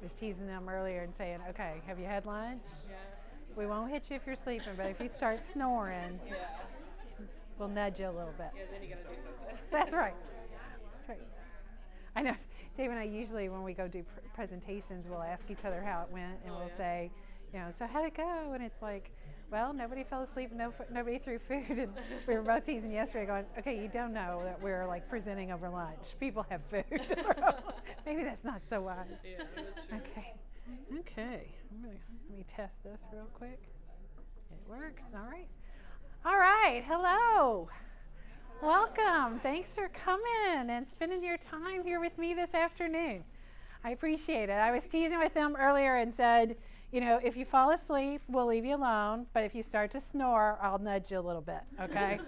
was teasing them earlier and saying, okay, have you had lunch? Yeah. We won't hit you if you're sleeping, but if you start snoring, Yeah. we'll nudge you a little bit. Yeah, then you gotta do something. That's right. That's right. I know Dave and I usually, when we go do presentations, we'll ask each other how it went, and we'll say, you know, so how'd it go? And it's like, well, nobody fell asleep, nobody threw food, and we were both teasing yesterday going, okay, you don't know that we're like presenting over lunch. People have food. Maybe that's not so wise. Yeah, that's true. Okay. Okay. Let me test this real quick. It works. All right. All right. Hello. Welcome. Thanks for coming and spending your time here with me this afternoon. I appreciate it. I was teasing with them earlier and said, you know, if you fall asleep, we'll leave you alone. But if you start to snore, I'll nudge you a little bit. Okay?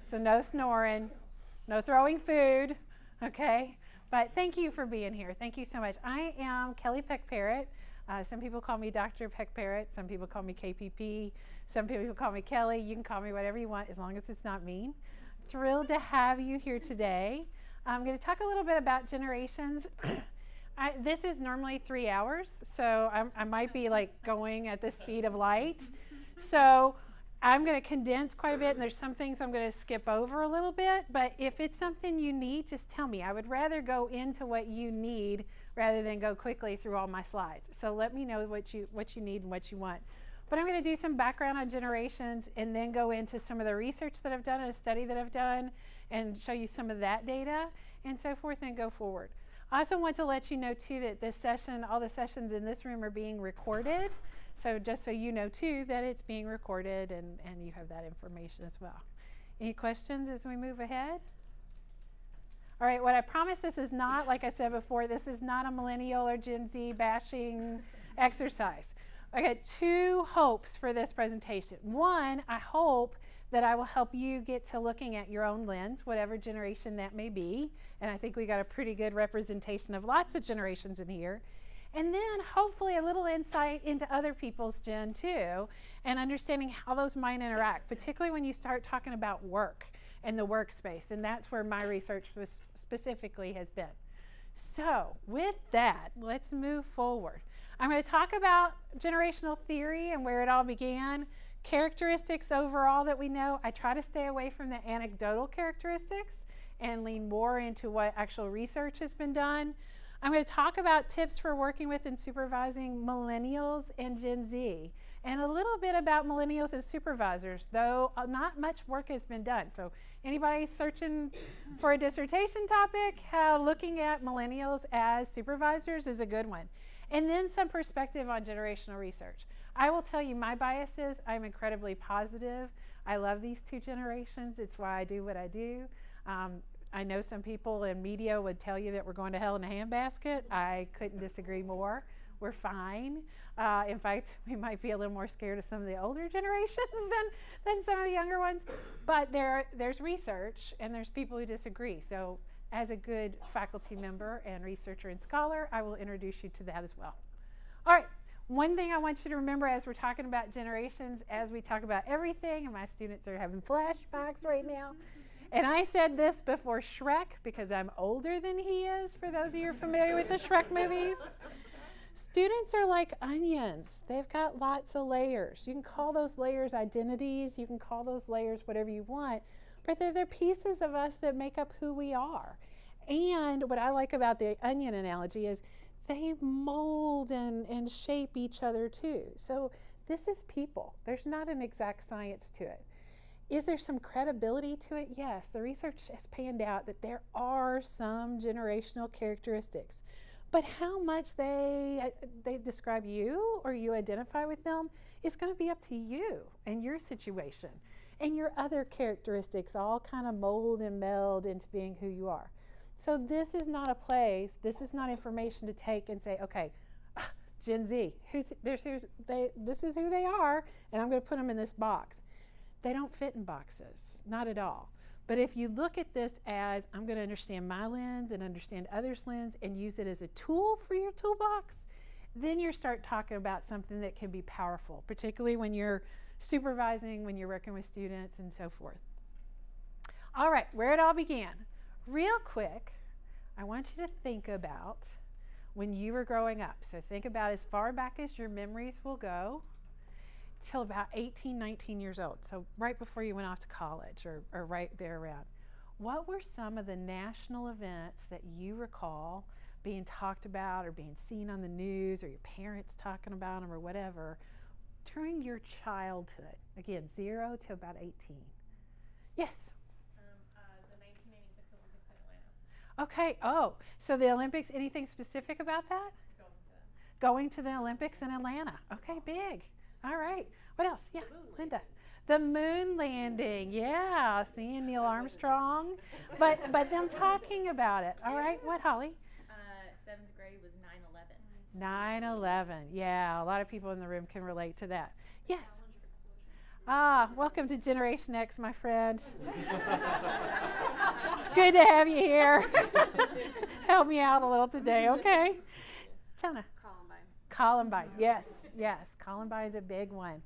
So no snoring, no throwing food. Okay? But thank you for being here. Thank you so much. I am Kelli Parrott. Some people call me Dr. Parrott. Some people call me KPP. Some people call me Kelli. You can call me whatever you want as long as it's not mean. Thrilled to have you here today. I'm going to talk a little bit about generations. This is normally 3 hours, so I might be like going at the speed of light. So I'm going to condense quite a bit, and there's some things I'm going to skip over a little bit, but if it's something you need, just tell me. I would rather go into what you need rather than go quickly through all my slides. So let me know what you need and what you want. But I'm going to do some background on generations and then go into some of the research that I've done and a study that I've done and show you some of that data and so forth and go forward. I also want to let you know too that this session, all the sessions in this room are being recorded. So just so you know too that it's being recorded and you have that information as well. Any questions as we move ahead? All right, what I promise, this is not, like I said before, this is not a millennial or Gen Z bashing exercise. I got two hopes for this presentation. One, I hope that I will help you get to looking at your own lens, whatever generation that may be. And I think we got a pretty good representation of lots of generations in here. And then hopefully a little insight into other people's gen too, and understanding how those might interact, particularly when you start talking about work and the workspace. And that's where my research specifically has been. So with that, let's move forward. I'm going to talk about generational theory and where it all began, characteristics overall that we know. I try to stay away from the anecdotal characteristics and lean more into what actual research has been done. I'm going to talk about tips for working with and supervising millennials and Gen Z, and a little bit about millennials as supervisors, though not much work has been done. So anybody searching for a dissertation topic, how looking at millennials as supervisors is a good one. And then some perspective on generational research. I will tell you my biases. I'm incredibly positive. I love these two generations. It's why I do what I do. I know some people in media would tell you that we're going to hell in a handbasket. I couldn't disagree more. We're fine. In fact, we might be a little more scared of some of the older generations than some of the younger ones. But there's research and there's people who disagree. So as a good faculty member and researcher and scholar, I will introduce you to that as well. All right, one thing I want you to remember as we're talking about generations, as we talk about everything, and my students are having flashbacks right now, and I said this before Shrek because I'm older than he is, for those of you who are familiar with the Shrek movies. Students are like onions. They've got lots of layers. You can call those layers identities, you can call those layers whatever you want, but they're pieces of us that make up who we are. And what I like about the onion analogy is they mold and shape each other too. So this is people. There's not an exact science to it. Is there some credibility to it? Yes, the research has panned out that there are some generational characteristics. But how much they describe you or you identify with them is going to be up to you and your situation. And your other characteristics all kind of mold and meld into being who you are. So this is not a place, this is not information to take and say, okay, Gen Z, this is who they are, and I'm going to put them in this box. They don't fit in boxes, not at all. But if you look at this as, I'm going to understand my lens and understand others' lens and use it as a tool for your toolbox, then you start talking about something that can be powerful, particularly when you're supervising, when you're working with students and so forth. All right, where it all began. Real quick, I want you to think about when you were growing up. So think about as far back as your memories will go till about 18, 19 years old. So right before you went off to college or right there around. What were some of the national events that you recall being talked about or being seen on the news or your parents talking about them or whatever during your childhood? Again, 0 to about 18. Yes? The 1986 Olympics in Atlanta. Okay. Oh, so the Olympics, anything specific about that? Going to the Olympics in Atlanta. Okay, big. All right. What else? Yeah, Linda. The moon landing. Yeah, seeing Neil Armstrong. But them talking about it. All right. What, Holly? 7th grade was 9/11. 9/11. Yeah, a lot of people in the room can relate to that. Yes. Ah, welcome to Generation X, my friend. It's good to have you here. Help me out a little today, okay? Jana. Columbine. Yes. Columbine's a big one.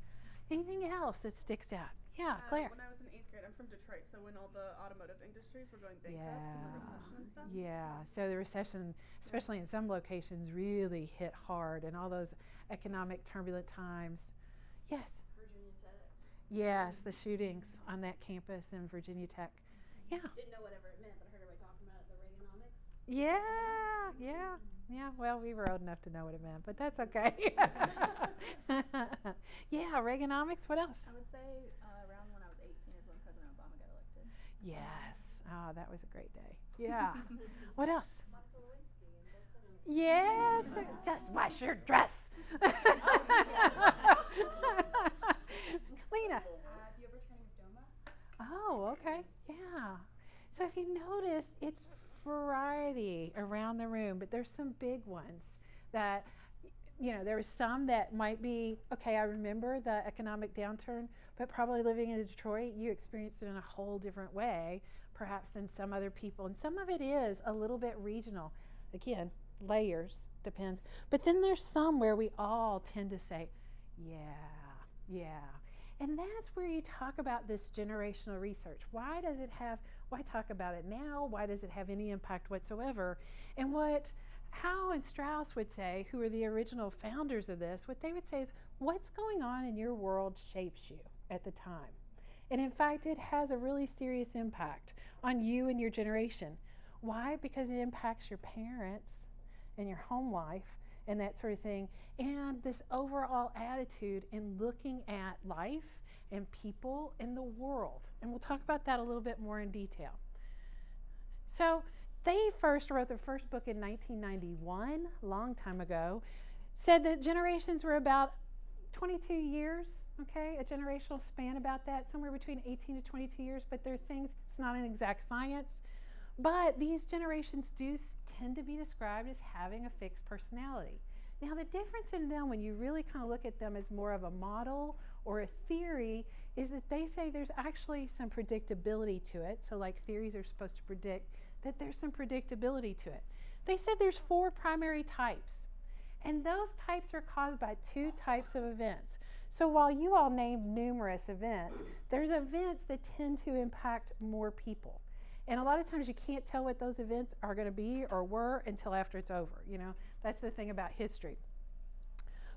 Anything else that sticks out? Yeah, Claire. When I was in 8th grade, I'm from Detroit, so when all the automotive industries were going bankrupt in the recession and stuff. Yeah, so the recession, especially in some locations, really hit hard, and all those economic turbulent times. Yes? Virginia Tech. Yes, the shootings on that campus in Virginia Tech. Yeah. Didn't know whatever it meant, but I heard everybody talking about it, the Reaganomics. Yeah, well, we were old enough to know what it meant, but that's okay. Yeah, Reaganomics, what else? I would say around when I was 18 is when President Obama got elected. Yes, oh, that was a great day. Yeah. What else? Yes, just wash your dress. Lena. Have you ever trained with DOMA? Oh, okay, yeah. So if you notice, it's variety around the room, but there's some big ones that, there was some that might be, okay, I remember the economic downturn, but probably living in Detroit, you experienced it in a whole different way, perhaps than some other people. And some of it is a little bit regional. Again, layers, depends. But then there's some where we all tend to say, yeah. And that's where you talk about this generational research. Why talk about it now? Why does it have any impact whatsoever? And what Howe and Strauss would say, who are the original founders of this, what they would say is, what's going on in your world shapes you at the time. And in fact, it has a really serious impact on you and your generation. Why? Because it impacts your parents and your home life and that sort of thing, and this overall attitude in looking at life and people and the world. And we'll talk about that a little bit more in detail. So they first wrote their first book in 1991, a long time ago, said that generations were about 22 years, okay, a generational span about that, somewhere between 18 to 22 years, but there are things, it's not an exact science, but these generations do tend to be described as having a fixed personality. Now the difference in them, when you really kind of look at them as more of a model or a theory, is that they say there's actually some predictability to it. So like theories are supposed to predict, that there's some predictability to it. They said there's 4 primary types, and those types are caused by 2 types of events. So while you all named numerous events, there's events that tend to impact more people. And a lot of times you can't tell what those events are going to be or were until after it's over. That's the thing about history.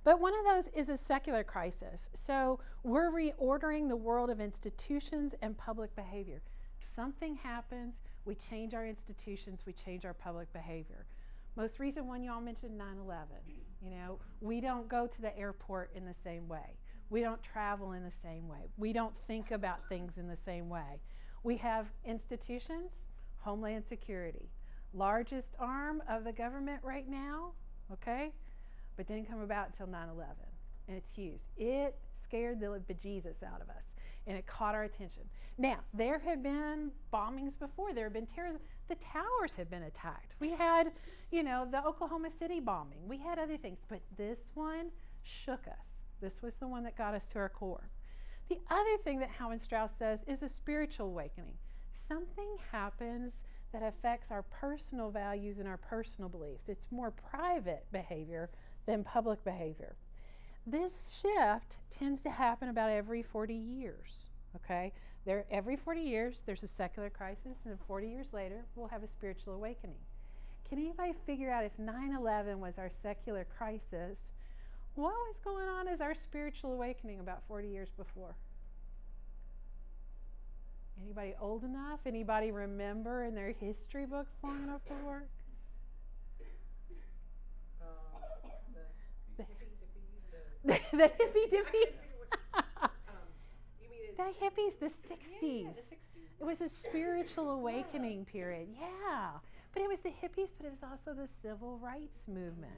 But one of those is a secular crisis. So we're reordering the world of institutions and public behavior. Something happens, we change our institutions, we change our public behavior. Most recent one you all mentioned, 9/11. We don't go to the airport in the same way. We don't travel in the same way. We don't think about things in the same way. We have institutions, Homeland Security, largest arm of the government right now, okay? But didn't come about until 9/11, and it's huge. It scared the bejesus out of us, and it caught our attention. Now, there have been bombings before. There have been terrorism. The towers have been attacked. We had, the Oklahoma City bombing. We had other things, but this one shook us. This was the one that got us to our core. The other thing that Howe and Strauss says is a spiritual awakening. Something happens that affects our personal values and our personal beliefs. It's more private behavior than public behavior. This shift tends to happen about every 40 years, okay? Every 40 years, there's a secular crisis, and then 40 years later, we'll have a spiritual awakening. Can anybody figure out if 9/11 was our secular crisis, what was going on as our spiritual awakening about 40 years before? Anybody old enough? Anybody remember in their history books long enough before? The hippie dippies. The hippies, the 60s. It was a spiritual awakening period. Yeah. But it was the hippies, but it was also the civil rights movement.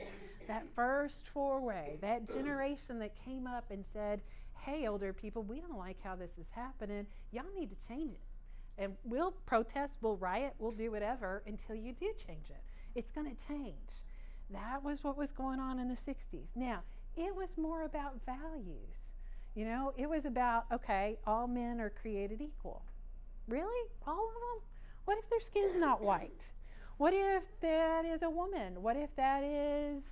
That first foray, that generation that came up and said, hey, older people, we don't like how this is happening. Y'all need to change it. And we'll protest, we'll riot, we'll do whatever until you do change it. It's going to change. That was what was going on in the 60s. Now, it was more about values. You know, it was about, okay, all men are created equal. Really? All of them? What if their skin's not white? What if that is a woman? What if that is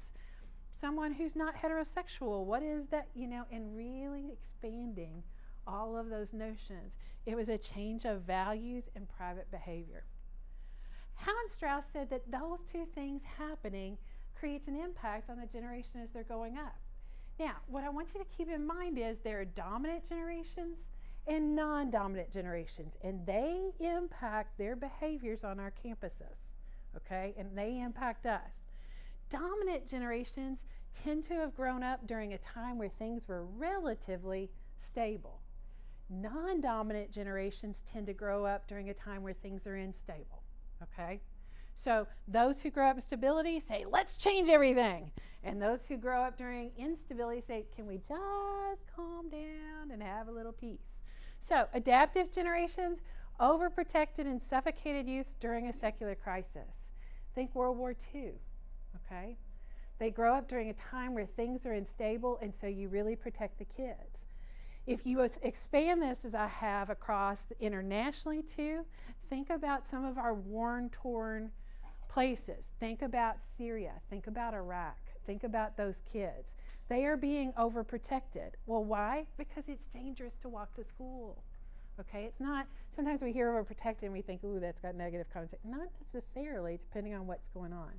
someone who's not heterosexual? What is that, you know, and really expanding all of those notions. It was a change of values and private behavior. Hound Strauss said that those two things happening creates an impact on the generation as they're growing up. Now, what I want you to keep in mind is there are dominant generations and non-dominant generations, and they impact their behaviors on our campuses, okay? And they impact us. Dominant generations tend to have grown up during a time where things were relatively stable. Non-dominant generations tend to grow up during a time where things are unstable, okay? So those who grow up in stability say, let's change everything. And those who grow up during instability say, can we just calm down and have a little peace? So adaptive generations, overprotected and suffocated youth during a secular crisis. Think World War II, okay? They grow up during a time where things are unstable, and so you really protect the kids. If you expand this, as I have across internationally too, think about some of our war-torn places. Think about Syria. Think about Iraq. Think about those kids. They are being overprotected. Well, why? Because it's dangerous to walk to school. Okay, it's not, sometimes we hear overprotected and we think, ooh, that's got negative connotation. Not necessarily, depending on what's going on.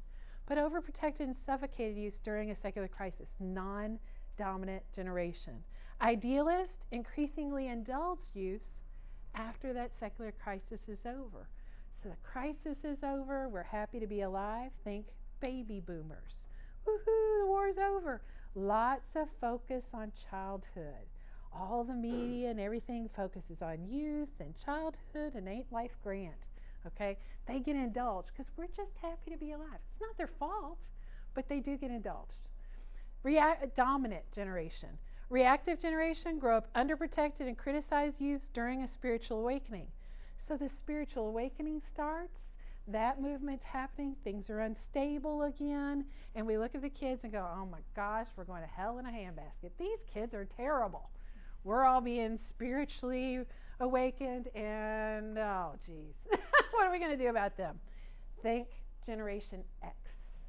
But overprotected and suffocated youth during a secular crisis, non-dominant generation. Idealist, increasingly indulged youth after that secular crisis is over. So the crisis is over, we're happy to be alive. Think baby boomers. Woohoo, the war's over. Lots of focus on childhood. All the media and everything focuses on youth and childhood and ain't life grand, okay? They get indulged because we're just happy to be alive. It's not their fault, but they do get indulged. Dominant generation. Reactive generation grow up underprotected and criticize youth during a spiritual awakening. So the spiritual awakening starts, that movement's happening, things are unstable again, and we look at the kids and go, oh my gosh, we're going to hell in a handbasket. These kids are terrible. We're all being spiritually awakened, and oh geez, what are we going to do about them? Think Generation X.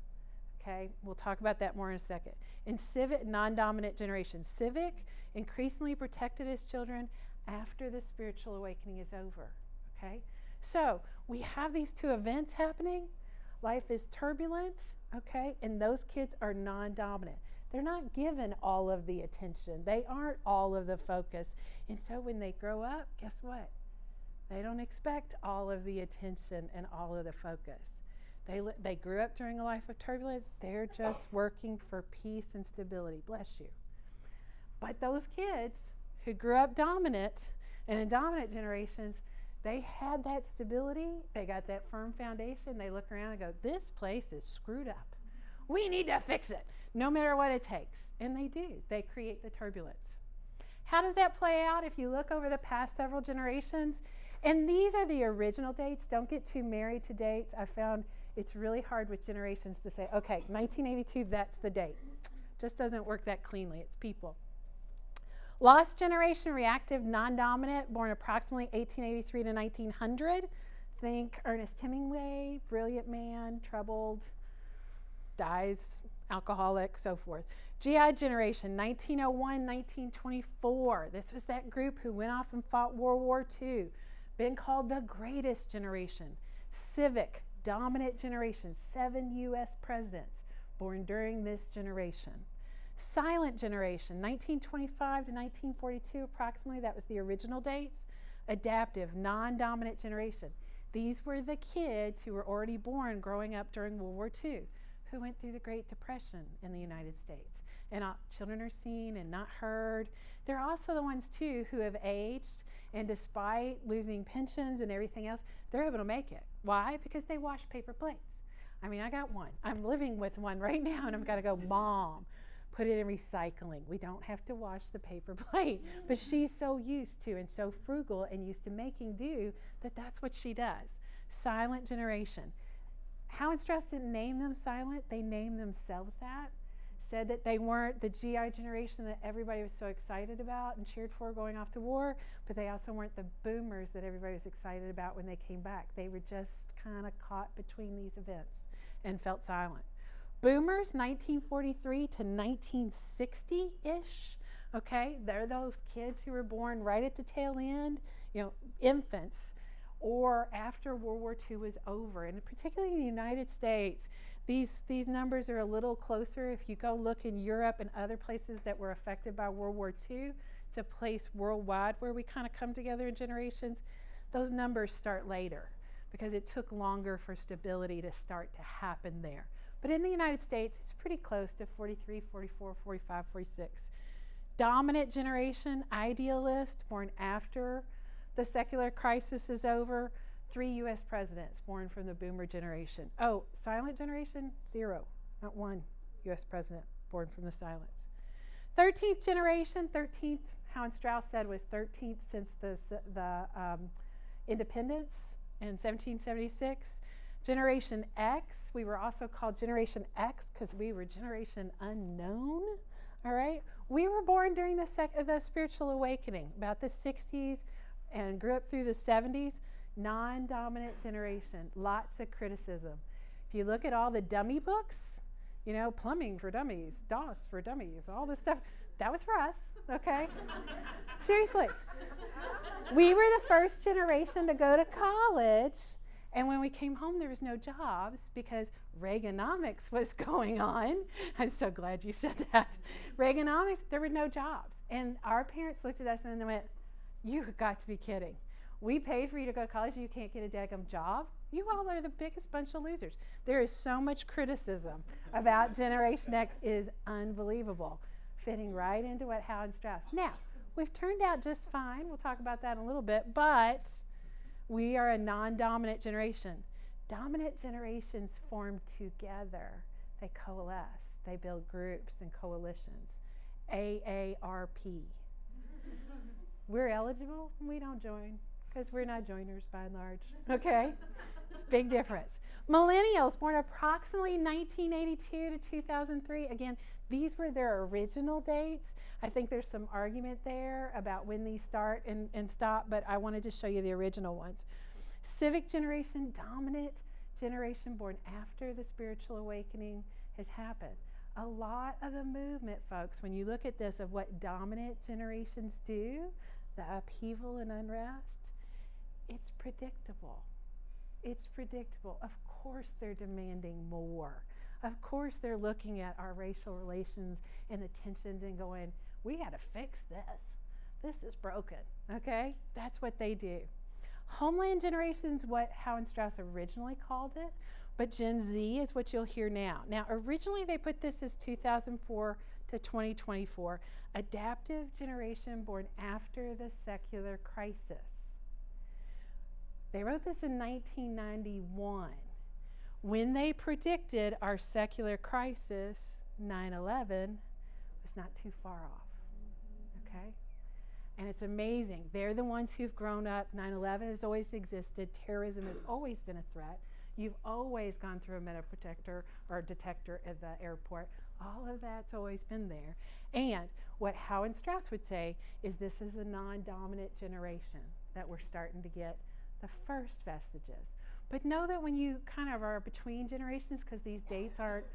Okay, we'll talk about that more in a second. In civic, non-dominant generation. Civic, increasingly protected as children after the spiritual awakening is over. Okay, so we have these two events happening. Life is turbulent, okay, and those kids are non-dominant. They're not given all of the attention. They aren't all of the focus. And so when they grow up, guess what? They don't expect all of the attention and all of the focus. They grew up during a life of turbulence. They're just working for peace and stability. Bless you. But those kids who grew up dominant and in dominant generations, they had that stability. They got that firm foundation. They look around and go, this place is screwed up. We need to fix it, no matter what it takes. And they do. They create the turbulence. How does that play out if you look over the past several generations? And these are the original dates. Don't get too married to dates. I found it's really hard with generations to say, okay, 1982, that's the date. Just doesn't work that cleanly. It's people. Lost generation, reactive, non-dominant, born approximately 1883 to 1900. Think Ernest Hemingway, brilliant man, troubled, dies, alcoholic, so forth. GI generation, 1901, 1924. This was that group who went off and fought World War II. Been called the greatest generation. Civic, Dominant generation, 7 U.S. presidents born during this generation. Silent generation, 1925 to 1942 approximately, that was the original dates. Adaptive, non-dominant generation. These were the kids who were already born growing up during World War II, who went through the Great Depression in the United States. And children are seen and not heard. They're also the ones, too, who have aged, and despite losing pensions and everything else, they're able to make it. Why? Because they wash paper plates. I mean, I got one. I'm living with one right now, and I've got to go, Mom, put it in recycling. We don't have to wash the paper plate. But she's so used to and so frugal and used to making do that that's what she does. Silent generation. Howe and Strauss didn't name them silent. They named themselves that. Said that they weren't the GI generation that everybody was so excited about and cheered for going off to war, but they also weren't the boomers that everybody was excited about when they came back. They were just kind of caught between these events and felt silent. Boomers, 1943 to 1960-ish, okay? They're those kids who were born right at the tail end, you know, infants, or after World War II was over. And particularly in the United States, these numbers are a little closer. If you go look in Europe and other places that were affected by World War II, it's a place worldwide where we kind of come together in generations. Those numbers start later because it took longer for stability to start to happen there. But in the United States, it's pretty close to 43, 44, 45, 46. Dominant generation, idealist, born after the secular crisis is over. 3 U.S. presidents born from the boomer generation. Oh, silent generation, 0. Not 1 U.S. president born from the silence. 13th generation, 13th, Howe and Strauss said was 13th since the independence in 1776. Generation X, we were also called Generation X because we were Generation Unknown, all right? We were born during the spiritual awakening, about the 60s, and grew up through the 70s. Non-dominant generation, lots of criticism. If you look at all the dummy books, you know, Plumbing for Dummies, DOS for Dummies, all this stuff, that was for us, okay? Seriously. We were the first generation to go to college, and when we came home, there was no jobs because Reaganomics was going on. I'm so glad you said that. Reaganomics, there were no jobs. And our parents looked at us and they went, "You've got to be kidding. We paid for you to go to college and you can't get a daggum job? You all are the biggest bunch of losers." There is so much criticism about Generation X. It is unbelievable. Fitting right into what Howe and Strauss. Now, we've turned out just fine. We'll talk about that in a little bit, but we are a non-dominant generation. Dominant generations form together. They coalesce. They build groups and coalitions. AARP. We're eligible. We don't join because we're not joiners by and large. Okay? It's a big difference. Millennials, born approximately 1982 to 2003. Again, these were their original dates. I think there's some argument there about when these start and stop, but I wanted to show you the original ones. Civic generation, dominant generation born after the spiritual awakening has happened. A lot of the movement, folks, when you look at this of what dominant generations do, the upheaval and unrest, it's predictable. It's predictable. Of course they're demanding more. Of course they're looking at our racial relations and the tensions and going, we got to fix this. This is broken, okay? That's what they do. Homeland generation's what Howe and Strauss originally called it, but Gen Z is what you'll hear now. Now, originally they put this as 2004 to 2024, adaptive generation born after the secular crisis. They wrote this in 1991. When they predicted our secular crisis, 9/11, was not too far off, okay? And it's amazing. They're the ones who've grown up. 9/11 has always existed. Terrorism has always been a threat. You've always gone through a metal detector or detector at the airport. All of that's always been there. And what Howe and Strauss would say is this is a non-dominant generation that we're starting to get the first vestiges. But know that when you kind of are between generations, because these dates aren't,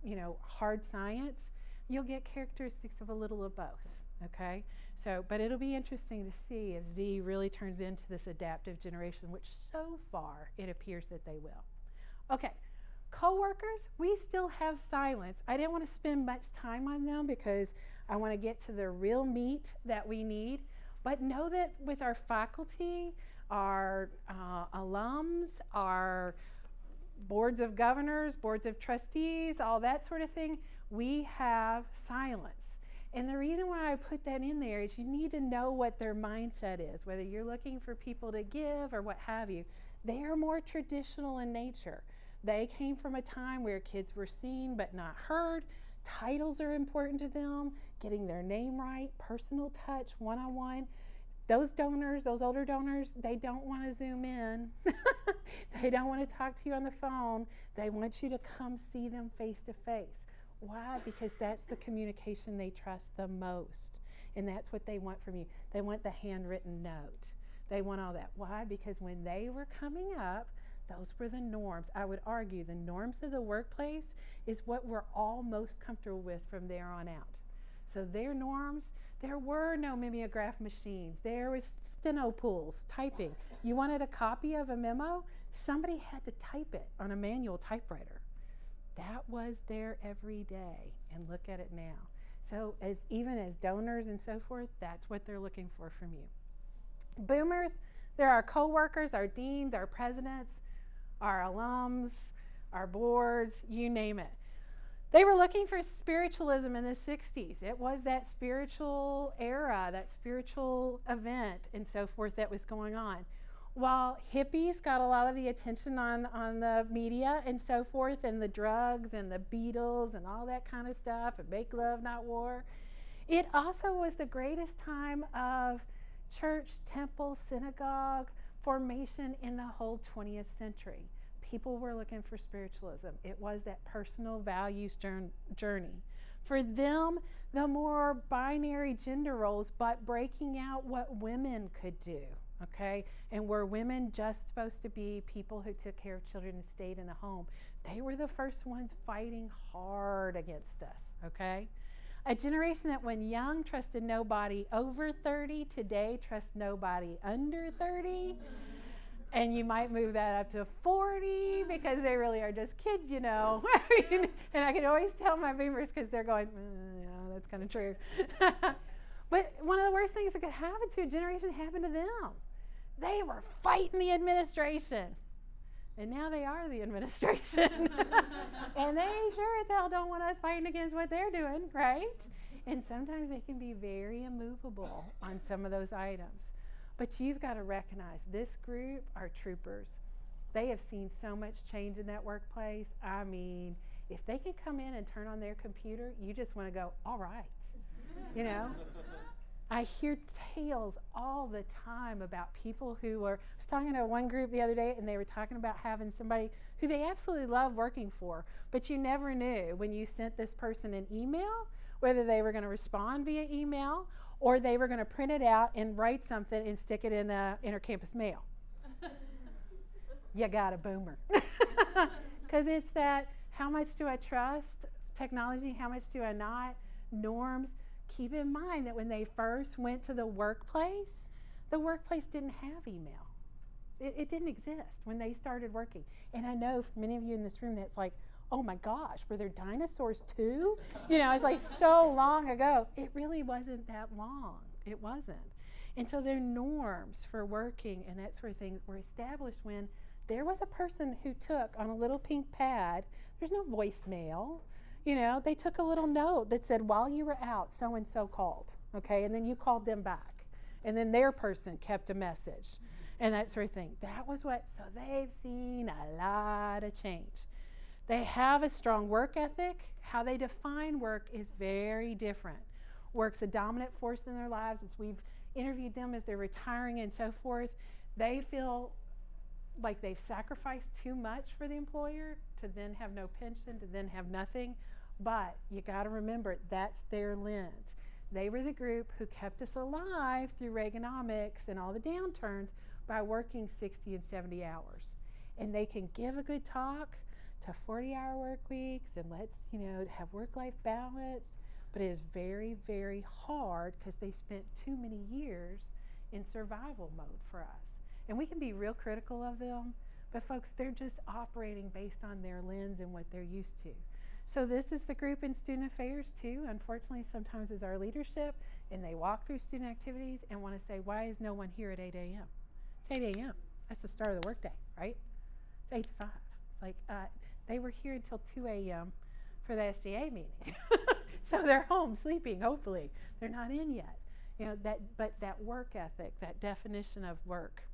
you know, hard science, you'll get characteristics of a little of both, okay? So, but it'll be interesting to see if Z really turns into this adaptive generation, which so far it appears that they will. Okay, coworkers, we still have silence. I didn't want to spend much time on them because I want to get to the real meat that we need. But know that with our faculty, our alums, our boards of governors, boards of trustees, all that sort of thing, we have silence. And the reason why I put that in there is you need to know what their mindset is, whether you're looking for people to give or what have you. They are more traditional in nature. They came from a time where kids were seen but not heard. Titles are important to them, getting their name right, personal touch, one-on-one. Those donors, those older donors, they don't want to zoom in. They don't want to talk to you on the phone. They want you to come see them face to face. Why? Because that's the communication they trust the most. And that's what they want from you. They want the handwritten note. They want all that. Why? Because when they were coming up, those were the norms. I would argue the norms of the workplace is what we're all most comfortable with from there on out. So their norms, there were no mimeograph machines. There was steno pools, typing. You wanted a copy of a memo? Somebody had to type it on a manual typewriter. That was there every day, and look at it now. So even as donors and so forth, that's what they're looking for from you. Boomers, they're our coworkers, our deans, our presidents, our alums, our boards, you name it. They were looking for spiritualism in the 60s. It was that spiritual era, that spiritual event and so forth that was going on. While hippies got a lot of the attention on the media and so forth, and the drugs and the Beatles and all that kind of stuff, and make love, not war, it also was the greatest time of church, temple, synagogue formation in the whole 20th century. People were looking for spiritualism. It was that personal values journey. For them, the more binary gender roles, but breaking out what women could do, okay? And were women just supposed to be people who took care of children and stayed in the home? They were the first ones fighting hard against this, okay? A generation that when young trusted nobody over 30, today trusts nobody under 30. And you might move that up to 40 because they really are just kids, you know. I mean, and I can always tell my boomers because they're going, yeah, that's kind of true. But one of the worst things that could happen to a generation happened to them. They were fighting the administration. And now they are the administration. And they sure as hell don't want us fighting against what they're doing, right? And sometimes they can be very immovable on some of those items. But you've got to recognize this group are troopers. They have seen so much change in that workplace. I mean, if they can come in and turn on their computer, you just want to go, all right. You know? I hear tales all the time about people who are, I was talking to one group the other day, and they were talking about having somebody who they absolutely love working for, but you never knew when you sent this person an email whether they were going to respond via email or they were going to print it out and write something and stick it in the intercampus mail. You got a boomer. Because it's that, how much do I trust technology? How much do I not? Norms. Keep in mind that when they first went to the workplace didn't have email. It didn't exist when they started working. And I know for many of you in this room that's like, oh my gosh, were there dinosaurs too? You know, it's like so long ago. It really wasn't that long. It wasn't. And so their norms for working and that sort of thing were established when there was a person who took on a little pink pad, there's no voicemail, you know, they took a little note that said, while you were out, so-and-so called, okay? And then you called them back. And then their person kept a message and that sort of thing. That was what, so they've seen a lot of change. They have a strong work ethic. How they define work is very different. Work's a dominant force in their lives. As we've interviewed them as they're retiring and so forth, they feel like they've sacrificed too much for the employer to then have no pension, to then have nothing. But you got to remember, that's their lens. They were the group who kept us alive through Reaganomics and all the downturns by working 60 and 70 hours. And they can give a good talk to 40-hour work weeks and let's, you know, have work-life balance, but it is very, very hard because they spent too many years in survival mode for us. And we can be real critical of them, But folks, they're just operating based on their lens and what they're used to. So this is the group in student affairs too, unfortunately, sometimes is our leadership, and they walk through student activities and want to say, why is no one here at 8 a.m.? It's 8 a.m. That's the start of the workday, right? It's 8 to 5. It's like they were here until 2 a.m. for the SGA meeting. So they're home sleeping, hopefully. They're not in yet. You know, but that work ethic, that definition of work.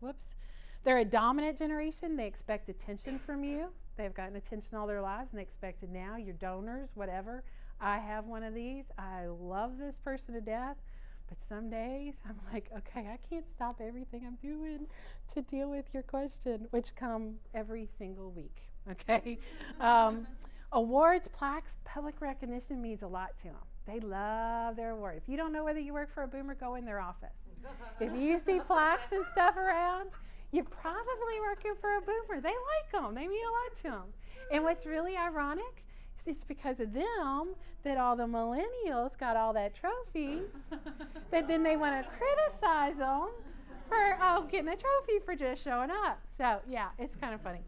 Whoops. They're a dominant generation. They expect attention from you. They've gotten attention all their lives, and they expect it now. Your donors, whatever. I have one of these. I love this person to death. But some days I'm like, okay, I can't stop everything I'm doing to deal with your question, which come every single week, okay? Awards, plaques, public recognition means a lot to them. They love their award. If you don't know whether you work for a boomer, go in their office. If you see plaques and stuff around, you're probably working for a boomer. They like them. They mean a lot to them. And what's really ironic is it's because of them that all the millennials got all that trophies that then they want to criticize them for getting a trophy for just showing up. So, yeah, it's kind of funny.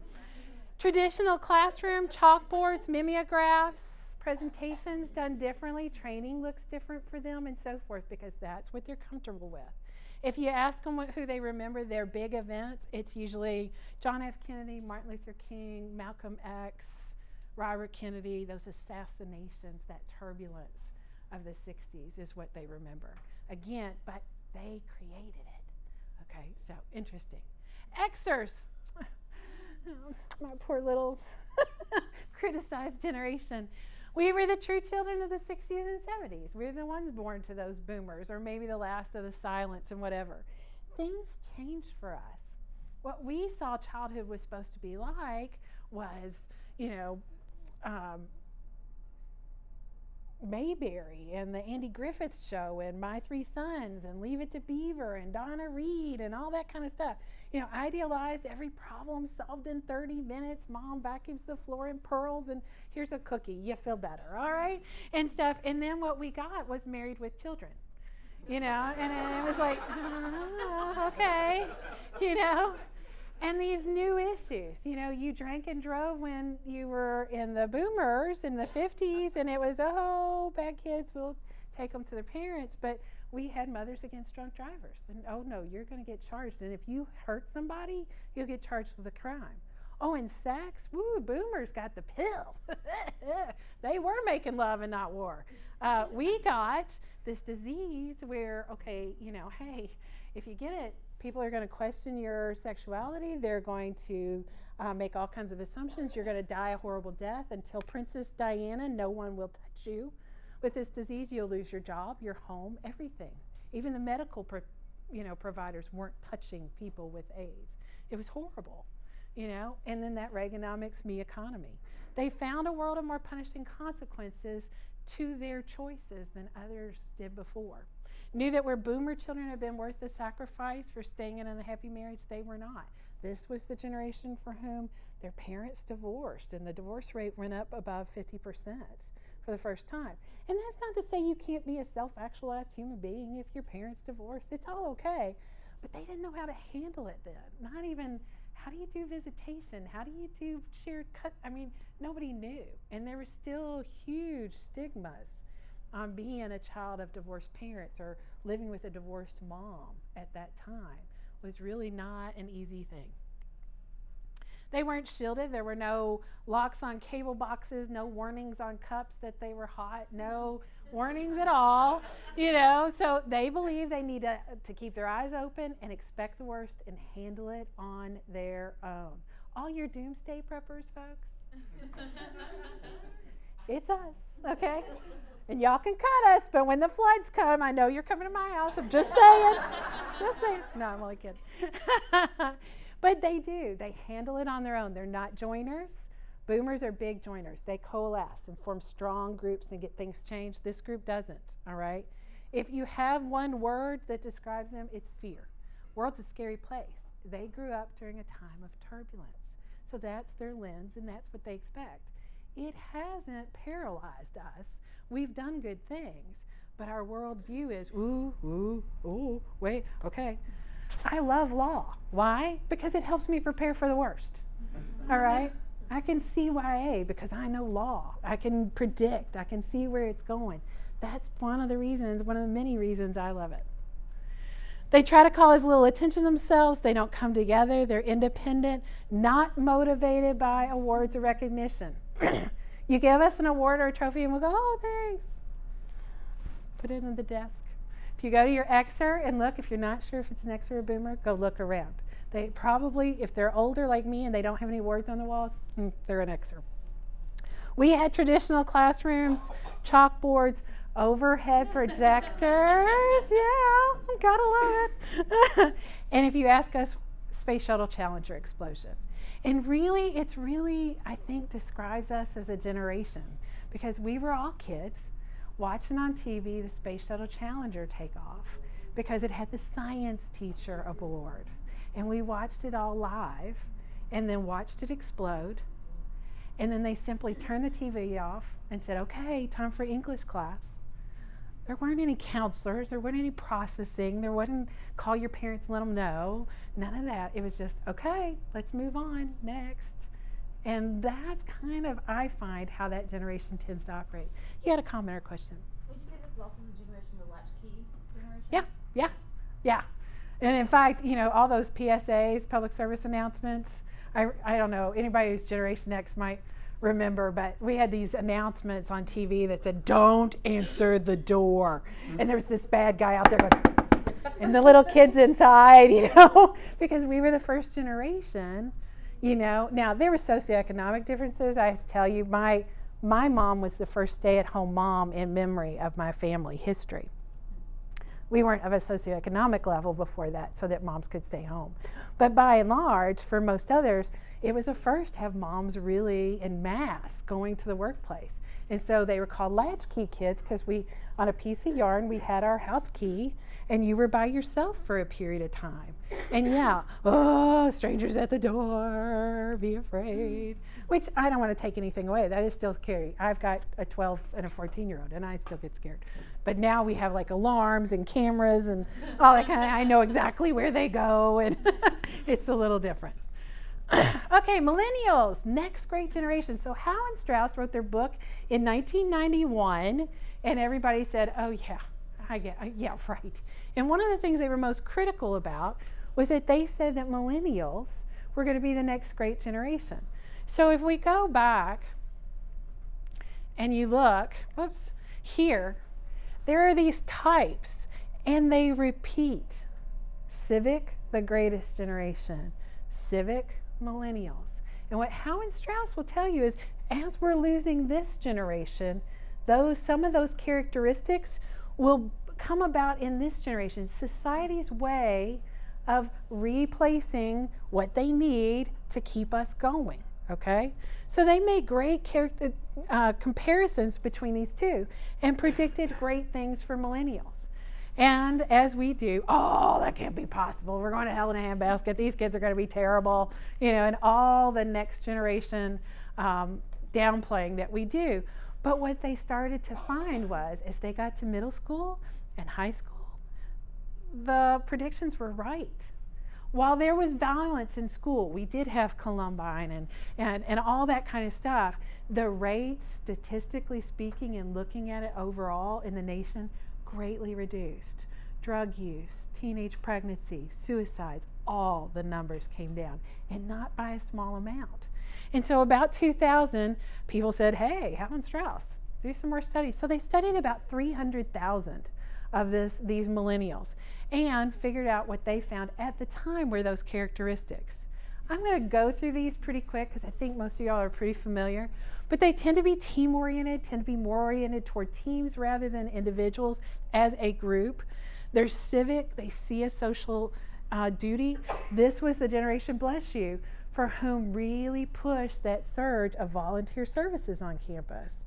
Traditional classroom, chalkboards, mimeographs, presentations done differently, training looks different for them, and so forth, because that's what they're comfortable with. If you ask them who they remember their big events, it's usually John F. Kennedy, Martin Luther King, Malcolm X, Robert Kennedy, those assassinations, that turbulence of the 60s is what they remember. Again, but they created it. Okay, so interesting. Xers. My poor little criticized generation. We were the true children of the 60s and 70s. We were the ones born to those boomers, or maybe the last of the silence and whatever. Things changed for us. What we saw childhood was supposed to be like was, you know, Mayberry and the Andy Griffith Show and My Three Sons and Leave It to Beaver and Donna Reed and all that kind of stuff. You know, idealized, every problem solved in 30 minutes. Mom vacuums the floor in pearls and here's a cookie. You feel better, all right? And stuff. And then what we got was Married with Children, you know, and it was like, okay, you know. And these new issues, you know, you drank and drove when you were in the boomers in the 50s, and it was, oh, bad kids, we'll take them to their parents. But we had Mothers Against Drunk Drivers. And, oh, no, you're going to get charged. And if you hurt somebody, you'll get charged with a crime. Oh, and sex, woo, boomers got the pill. They were making love and not war. We got this disease where, okay, you know, hey, if you get it, people are going to question your sexuality. They're going to make all kinds of assumptions. You're going to die a horrible death. Until Princess Diana, no one will touch you. With this disease, you'll lose your job, your home, everything. Even the medical providers weren't touching people with AIDS. It was horrible, you know. And then that Reaganomics me economy. They found a world of more punishing consequences to their choices than others did before. Knew that where boomer children had been worth the sacrifice for staying in a happy marriage, they were not. This was the generation for whom their parents divorced, and the divorce rate went up above 50% for the first time. And that's not to say you can't be a self-actualized human being if your parents divorced. It's all okay. But they didn't know how to handle it then. Not even, how do you do visitation? How do you do shared cut? I mean, nobody knew. And there were still huge stigmas on being a child of divorced parents or living with a divorced mom at that time. Was really not an easy thing. They weren't shielded. There were no locks on cable boxes, no warnings on cups that they were hot, no warnings at all, you know. So they believe they need to keep their eyes open and expect the worst and handle it on their own. All your doomsday preppers, folks, it's us, okay? And y'all can cut us, but when the floods come, I know you're coming to my house. I'm just saying. Just saying. No, I'm only kidding. But they do. They handle it on their own. They're not joiners. Boomers are big joiners. They coalesce and form strong groups and get things changed. This group doesn't, all right? If you have one word that describes them, it's fear. World's a scary place. They grew up during a time of turbulence. So that's their lens, and that's what they expect. It hasn't paralyzed us. We've done good things, but our worldview is, ooh, wait, okay. I love law. Why? Because it helps me prepare for the worst. All right? I can CYA because I know law. I can predict. I can see where it's going. That's one of the reasons, one of the many reasons I love it. They try to call as little attention to themselves. They don't come together. They're independent, not motivated by awards or recognition. You give us an award or a trophy and we'll go, oh, thanks. Put it in the desk. If you go to your Xer and look, if you're not sure if it's an Xer or a Boomer, go look around. They probably, if they're older like me and they don't have any words on the walls, they're an Xer. We had traditional classrooms, chalkboards, overhead projectors. Yeah, gotta love it. And if you ask us, Space Shuttle Challenger explosion. And really, it's really, I think, describes us as a generation because we were all kids watching on TV the Space Shuttle Challenger take off because it had the science teacher aboard. And we watched it all live and then watched it explode. And then they simply turned the TV off and said, okay, time for English class. There weren't any counselors, there wasn't any processing, there wasn't call your parents and let them know, none of that. It was just, okay, let's move on, next. And that's kind of, I find, how that generation tends to operate. You had a comment or question? Would you say this is also the generation, the latchkey generation? Yeah. And in fact, you know, all those PSAs, public service announcements, I don't know, anybody who's Generation X might remember, but we had these announcements on TV that said, don't answer the door. And there's this bad guy out there going, and the little kids inside, you know, because we were the first generation, you know. Now, there were socioeconomic differences. I have to tell you, my mom was the first stay-at-home mom in memory of my family history. We weren't of a socioeconomic level before that so that moms could stay home. But by and large, for most others, it was a first to have moms really en masse going to the workplace. And so they were called latchkey kids because we, on a piece of yarn, we had our house key and you were by yourself for a period of time. And yeah, oh, strangers at the door, be afraid. Which I don't want to take anything away. That is still scary. I've got a 12 and a 14-year-old and I still get scared. But now we have like alarms and cameras and all that kind of, I know exactly where they go and it's a little different. Okay, millennials, next great generation. So Howe and Strauss wrote their book in 1991 and everybody said, oh yeah, yeah, right. And one of the things they were most critical about was that they said that millennials were going to be the next great generation. So if we go back and you look, whoops, here, there are these types and they repeat. Civic, the greatest generation. Civic, millennials. And what Howe and Strauss will tell you is as we're losing this generation, some of those characteristics will come about in this generation. Society's way of replacing what they need to keep us going. Okay, so they made great comparisons between these two and predicted great things for millennials. And as we do, oh, that can't be possible. We're going to hell in a handbasket. These kids are going to be terrible, you know, and all the next generation downplaying that we do. But what they started to find was, as they got to middle school and high school, the predictions were right. While there was violence in school, we did have Columbine and all that kind of stuff, the rates, statistically speaking and looking at it overall in the nation, greatly reduced. Drug use, teenage pregnancy, suicides, all the numbers came down, and not by a small amount. And so about 2000, people said, hey, Howe and Strauss, do some more studies. So they studied about 300,000 of these millennials and figured out what they found at the time were those characteristics. I'm going to go through these pretty quick because I think most of y'all are pretty familiar, but they tend to be team-oriented, tend to be more oriented toward teams rather than individuals as a group. They're civic, they see a social duty. This was the generation, bless you, for whom really pushed that surge of volunteer services on campus.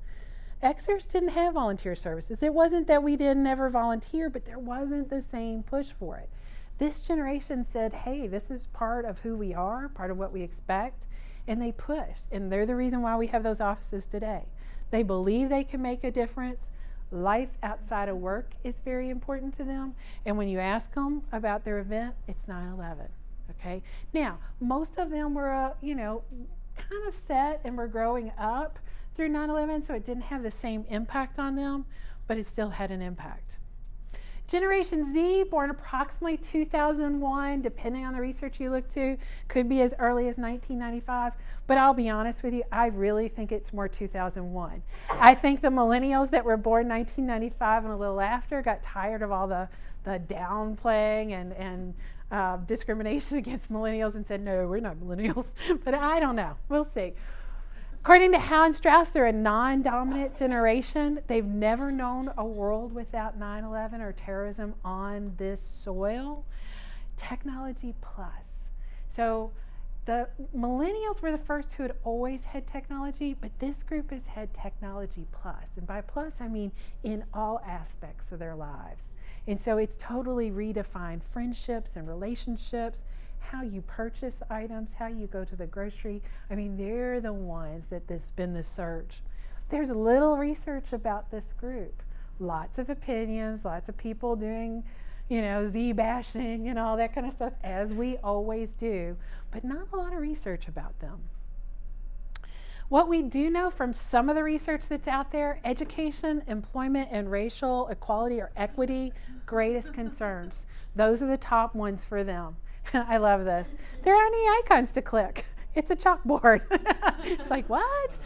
Xers didn't have volunteer services. It wasn't that we didn't ever volunteer, but there wasn't the same push for it. This generation said, hey, this is part of who we are, part of what we expect, and they pushed. And they're the reason why we have those offices today. They believe they can make a difference. Life outside of work is very important to them. And when you ask them about their event, it's 9/11. Okay. Now, most of them were, kind of set and were growing up through 9/11, so it didn't have the same impact on them, but it still had an impact. Generation Z, born approximately 2001, depending on the research you look to, could be as early as 1995, but I'll be honest with you, I really think it's more 2001. I think the millennials that were born 1995 and a little after got tired of all the downplaying and discrimination against millennials and said, no, we're not millennials, but I don't know, we'll see. According to Howe and Strauss, they're a non-dominant generation. They've never known a world without 9/11 or terrorism on this soil. Technology plus. So the millennials were the first who had always had technology, but this group has had technology plus. And by plus, I mean in all aspects of their lives. And so it's totally redefined friendships and relationships, how you purchase items, how you go to the grocery. I mean, they're the ones that there's been the surge. There's little research about this group. Lots of opinions, lots of people doing, Z bashing and all that kind of stuff, as we always do, but not a lot of research about them. What we do know from some of the research that's out there, education, employment, and racial equality or equity, greatest concerns. Those are the top ones for them. I love this. There aren't any icons to click. It's a chalkboard. It's like, what?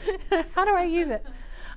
How do I use it?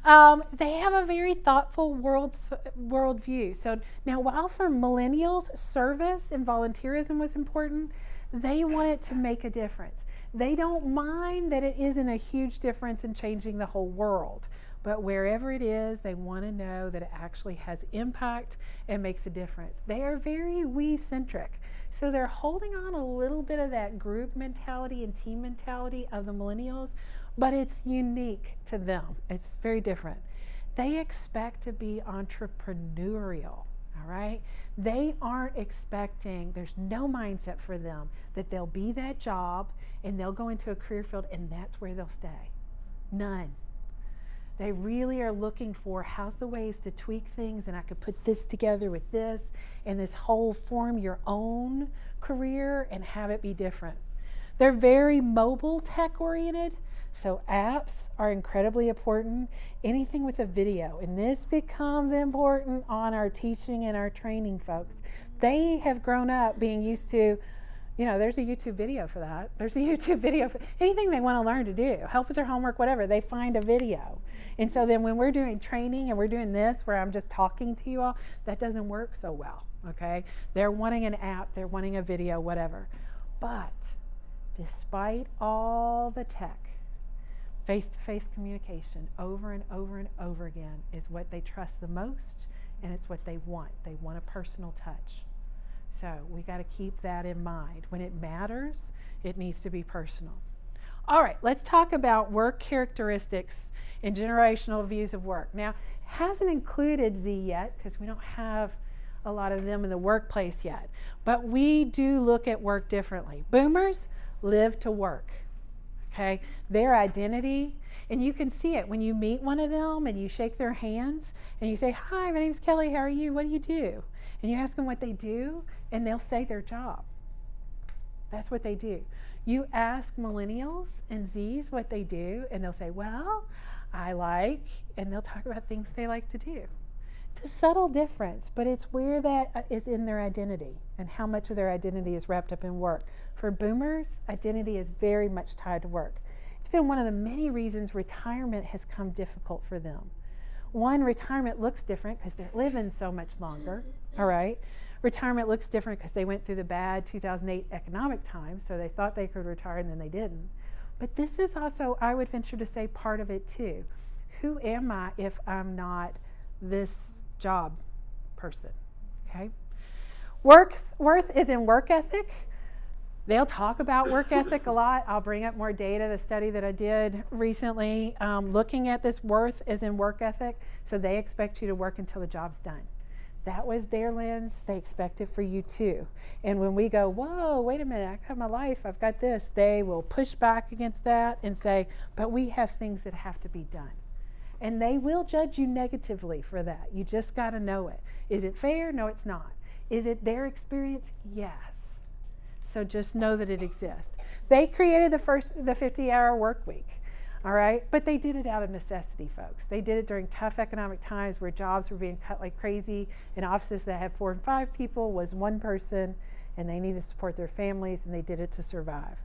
They have a very thoughtful worldview. So now, while for millennials, service and volunteerism was important, they wanted to make a difference. They don't mind that it isn't a huge difference in changing the whole world. But wherever it is, they want to know that it actually has impact and makes a difference. They are very we-centric. So they're holding on a little bit of that group mentality and team mentality of the millennials, but it's unique to them. It's very different. They expect to be entrepreneurial, all right? They aren't expecting, there's no mindset for them that they'll be that job and they'll go into a career field and that's where they'll stay. None. They really are looking for how's the ways to tweak things, and I could put this together with this, and this whole form your own career and have it be different. They're very mobile tech oriented, so apps are incredibly important. Anything with a video, and this becomes important on our teaching and our training folks. They have grown up being used to, there's a YouTube video for that. There's a YouTube video for anything they want to learn to do, help with their homework, whatever, they find a video. And so then when we're doing training and we're doing this where I'm just talking to you all, that doesn't work so well, okay? They're wanting an app, they're wanting a video, whatever. But despite all the tech, face-to-face communication over and over and over again is what they trust the most, and it's what they want. They want a personal touch. So we got to keep that in mind. When it matters, it needs to be personal. All right, let's talk about work characteristics and generational views of work. Now, hasn't included Z yet because we don't have a lot of them in the workplace yet, but we do look at work differently. Boomers live to work, okay? Their identity, and you can see it when you meet one of them and you shake their hands and you say, hi, my name's Kelly, how are you? What do you do? And you ask them what they do, and they'll say their job. That's what they do. You ask millennials and Zs what they do, and they'll say, well, I like, and they'll talk about things they like to do. It's a subtle difference, but it's where that is in their identity and how much of their identity is wrapped up in work. For boomers, identity is very much tied to work. It's been one of the many reasons retirement has come difficult for them. One, retirement looks different because they're living so much longer, all right? Retirement looks different because they went through the bad 2008 economic times, so they thought they could retire and then they didn't. But this is also, I would venture to say, part of it too. Who am I if I'm not this job person, okay? Worth is in work ethic. They'll talk about work ethic a lot. I'll bring up more data, the study that I did recently, looking at this worth is in work ethic. So they expect you to work until the job's done. That was their lens. They expect it for you too. And when we go, whoa, wait a minute, I've got my life, I've got this, they will push back against that and say, but we have things that have to be done. And they will judge you negatively for that. You just got to know it. Is it fair? No, it's not. Is it their experience? Yes. So just know that it exists. They created the 50-hour work week. All right, but they did it out of necessity, folks. They did it during tough economic times where jobs were being cut like crazy, and offices that had 4 and 5 people was 1 person, and they needed to support their families, and they did it to survive.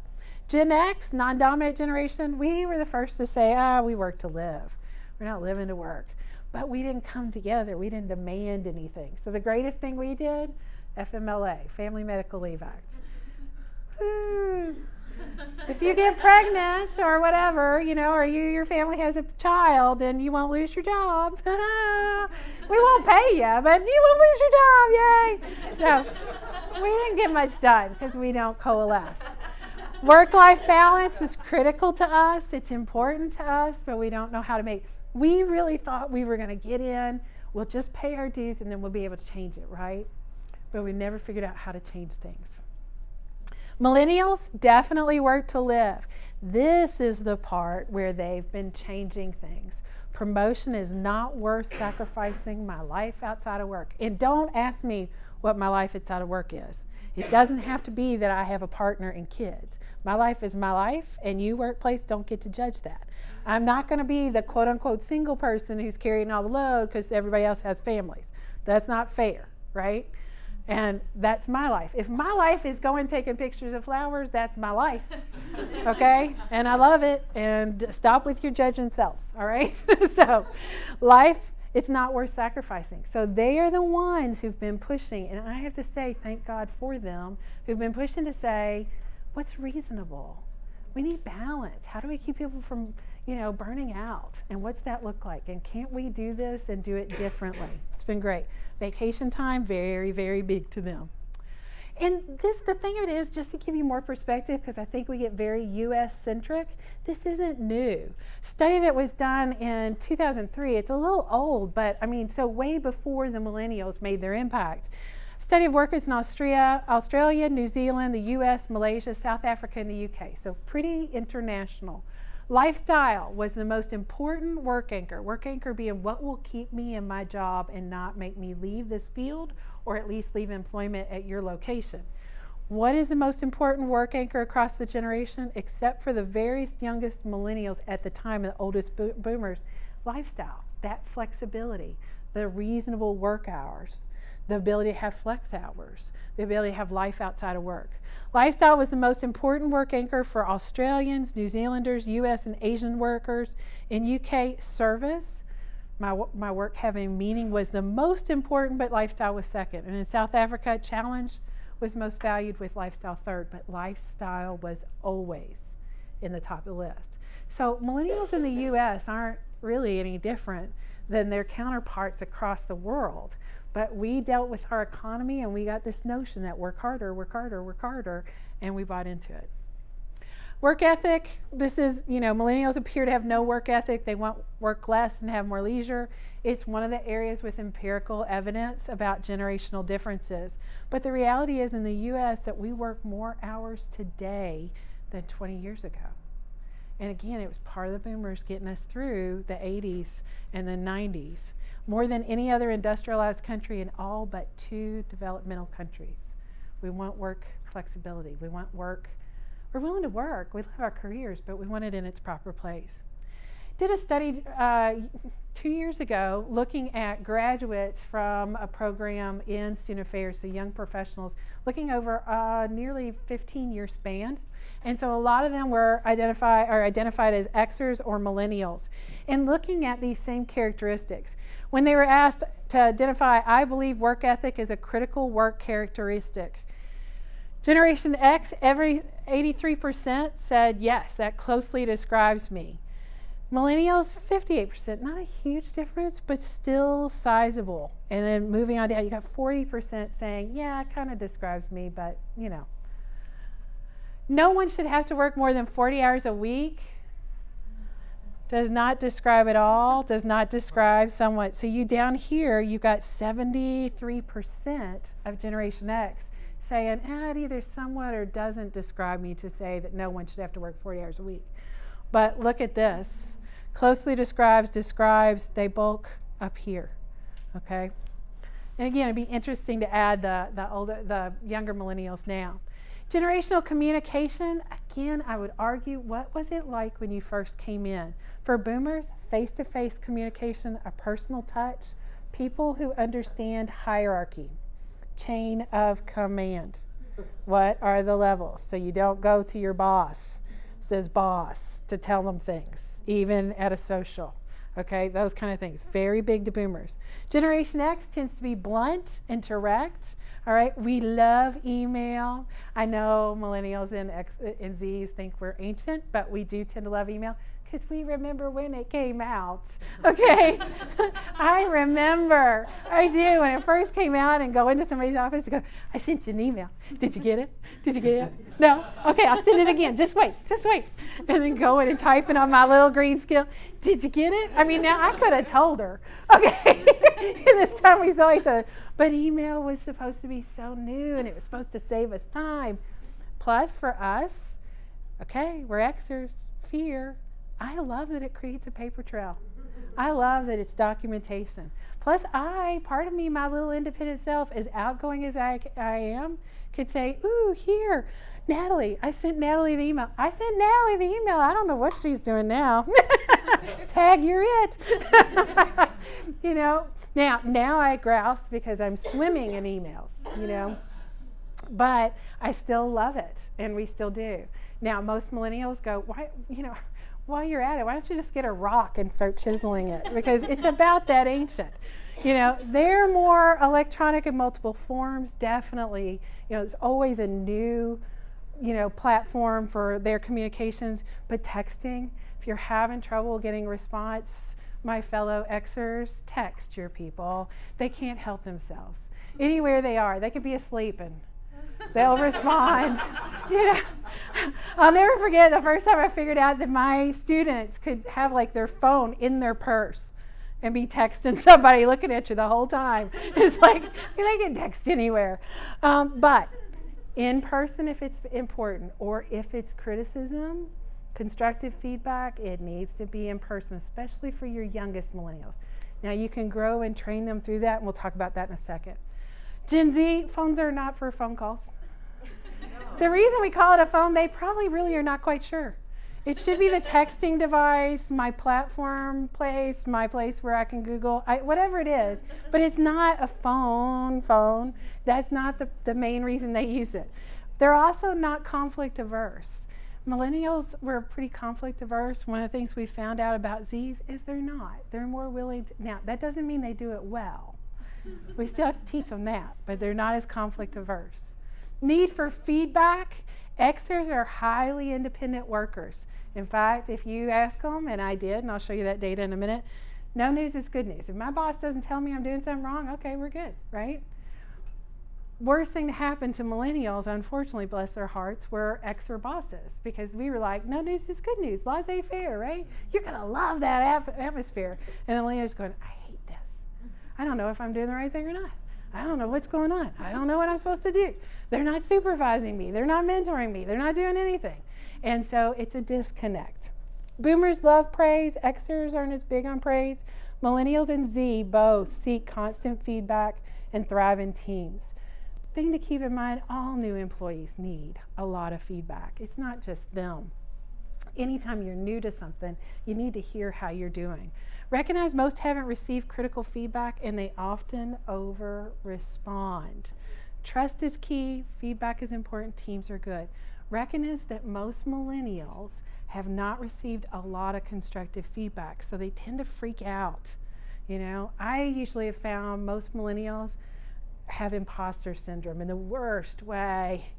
Gen X, non-dominant generation, we were the first to say, we work to live. We're not living to work. But we didn't come together. We didn't demand anything. So the greatest thing we did, FMLA, Family Medical Leave Act. If you get pregnant or whatever, or your family has a child, then you won't lose your job. We won't pay you, but you won't lose your job, yay! So we didn't get much done because we don't coalesce. Work-life balance was critical to us. It's important to us, but we don't know how to we really thought we were going to get in, we'll just pay our dues, and then we'll be able to change it, right? But we never figured out how to change things. Millennials definitely work to live. This is the part where they've been changing things. Promotion is not worth sacrificing my life outside of work. And don't ask me what my life outside of work is. It doesn't have to be that I have a partner and kids. My life is my life, and you, workplace, don't get to judge that. I'm not going to be the quote-unquote single person who's carrying all the load because everybody else has families. That's not fair, right? And that's my life. If my life is going taking pictures of flowers, that's my life, okay? And I love it, and stop with your judging selves, all right? So life, it's not worth sacrificing. So they are the ones who've been pushing, and I have to say, thank God for them, who've been pushing to say, what's reasonable? We need balance. How do we keep people from, burning out? And what's that look like? And can't we do this and do it differently? It's been great. Vacation time, very, very big to them. And the thing of it is, just to give you more perspective, because I think we get very US-centric, this isn't new. Study that was done in 2003, it's a little old, but so way before the millennials made their impact. Study of workers in Australia, New Zealand, the US, Malaysia, South Africa, and the UK. So pretty international. Lifestyle was the most important work anchor. Work anchor being what will keep me in my job and not make me leave this field, or at least leave employment at your location. What is the most important work anchor across the generation, except for the very youngest millennials at the time, the oldest boomers? Lifestyle, that flexibility, the reasonable work hours, the ability to have flex hours, the ability to have life outside of work. Lifestyle was the most important work anchor for Australians, New Zealanders, US and Asian workers. In UK, service, my work having meaning was the most important, but lifestyle was second. And in South Africa, challenge was most valued with lifestyle third, but lifestyle was always in the top of the list. So millennials in the US aren't really any different than their counterparts across the world. But we dealt with our economy, and we got this notion that work harder, work harder, work harder, and we bought into it. Work ethic, this is, millennials appear to have no work ethic. They want work less and have more leisure. It's one of the areas with empirical evidence about generational differences. But the reality is in the US that we work more hours today than 20 years ago. And again, it was part of the boomers getting us through the 80s and the 90s. More than any other industrialized country in all but 2 developmental countries. We want work flexibility. We want work. We're willing to work. We love our careers, but we want it in its proper place. Did a study 2 years ago looking at graduates from a program in student affairs, so young professionals, looking over a nearly 15-year span. And so a lot of them were identified as Xers or millennials. And looking at these same characteristics, when they were asked to identify, I believe work ethic is a critical work characteristic. Generation X, every 83% said, yes, that closely describes me. Millennials, 58%, not a huge difference, but still sizable. And then moving on down, you got 40% saying, yeah, it kind of describes me, but No one should have to work more than 40 hours a week. Does not describe at all, does not describe somewhat. So you down here, you got 73% of Generation X saying, it either somewhat or doesn't describe me, to say that no one should have to work 40 hours a week. But look at this. Closely describes, they bulk up here, okay? And again, it'd be interesting to add the younger millennials now. Generational communication, again, I would argue, what was it like when you first came in? For boomers, face-to-face communication, a personal touch, people who understand hierarchy, chain of command. What are the levels? So you don't go to your boss, says boss, to tell them things, even at a social. Okay, those kind of things. Very big to boomers. Generation X tends to be blunt and direct. All right, we love email. I know millennials and Zs think we're ancient, but we do tend to love email because we remember when it came out. Okay, I remember. I do. When it first came out and go into somebody's office and go, I sent you an email. Did you get it? Did you get it? No? Okay, I'll send it again. Just wait. And then go in and type it on my little green skill. Did you get it? I mean, now I could have told her. Okay, and this time we saw each other. But email was supposed to be so new and it was supposed to save us time. Plus for us, okay, we're Xers, fear. I love that it creates a paper trail. I love that it's documentation. Plus part of me, my little independent self, as outgoing as I am, could say, ooh, here, Natalie, I sent Natalie the email. I don't know what she's doing now. Tag, you're it. You know, now I grouse because I'm swimming in emails, you know. But I still love it, and we still do. Now, most millennials go, why, you know, while you're at it, why don't you just get a rock and start chiseling it? Because it's about that ancient. You know, they're more electronic in multiple forms, definitely. You know, there's always a new, you know, platform for their communications, but texting, if you're having trouble getting a response, my fellow Xers, text your people. They can't help themselves. Anywhere they are, they could be asleep and they'll respond. You know, I'll never forget the first time I figured out that my students could have like their phone in their purse and be texting somebody looking at you the whole time. It's like, they can text anywhere. But in person if it's important, or if it's criticism, constructive feedback, it needs to be in person, especially for your youngest millennials. Now you can grow and train them through that, and we'll talk about that in a second. Gen Z, phones are not for phone calls. The reason we call it a phone, they probably really are not quite sure. It should be the texting device, my platform place, my place where I can Google, whatever it is. But it's not a phone. That's not the main reason they use it. They're also not conflict averse. Millennials were pretty conflict averse. One of the things we found out about Zs is they're not. They're more willing to, now that doesn't mean they do it well. We still have to teach them that, but they're not as conflict averse. Need for feedback. Xers are highly independent workers. In fact, if you ask them, and I did, and I'll show you that data in a minute, no news is good news. If my boss doesn't tell me I'm doing something wrong, okay, we're good, right? Worst thing to happen to millennials, unfortunately, bless their hearts, were Xer bosses, because we were like, no news is good news, laissez-faire, right? You're going to love that atmosphere. And the millennials going, I hate this. I don't know if I'm doing the right thing or not. I don't know what's going on. I don't know what I'm supposed to do. They're not supervising me. They're not mentoring me. They're not doing anything. And so it's a disconnect. Boomers love praise. Xers aren't as big on praise. Millennials and Z both seek constant feedback and thrive in teams. Thing to keep in mind, all new employees need a lot of feedback. It's not just them. Anytime you're new to something, you need to hear how you're doing. Recognize most haven't received critical feedback and they often over-respond. Trust is key, feedback is important, teams are good. Recognize that most millennials have not received a lot of constructive feedback, so they tend to freak out. You know, I usually have found most millennials have imposter syndrome in the worst way.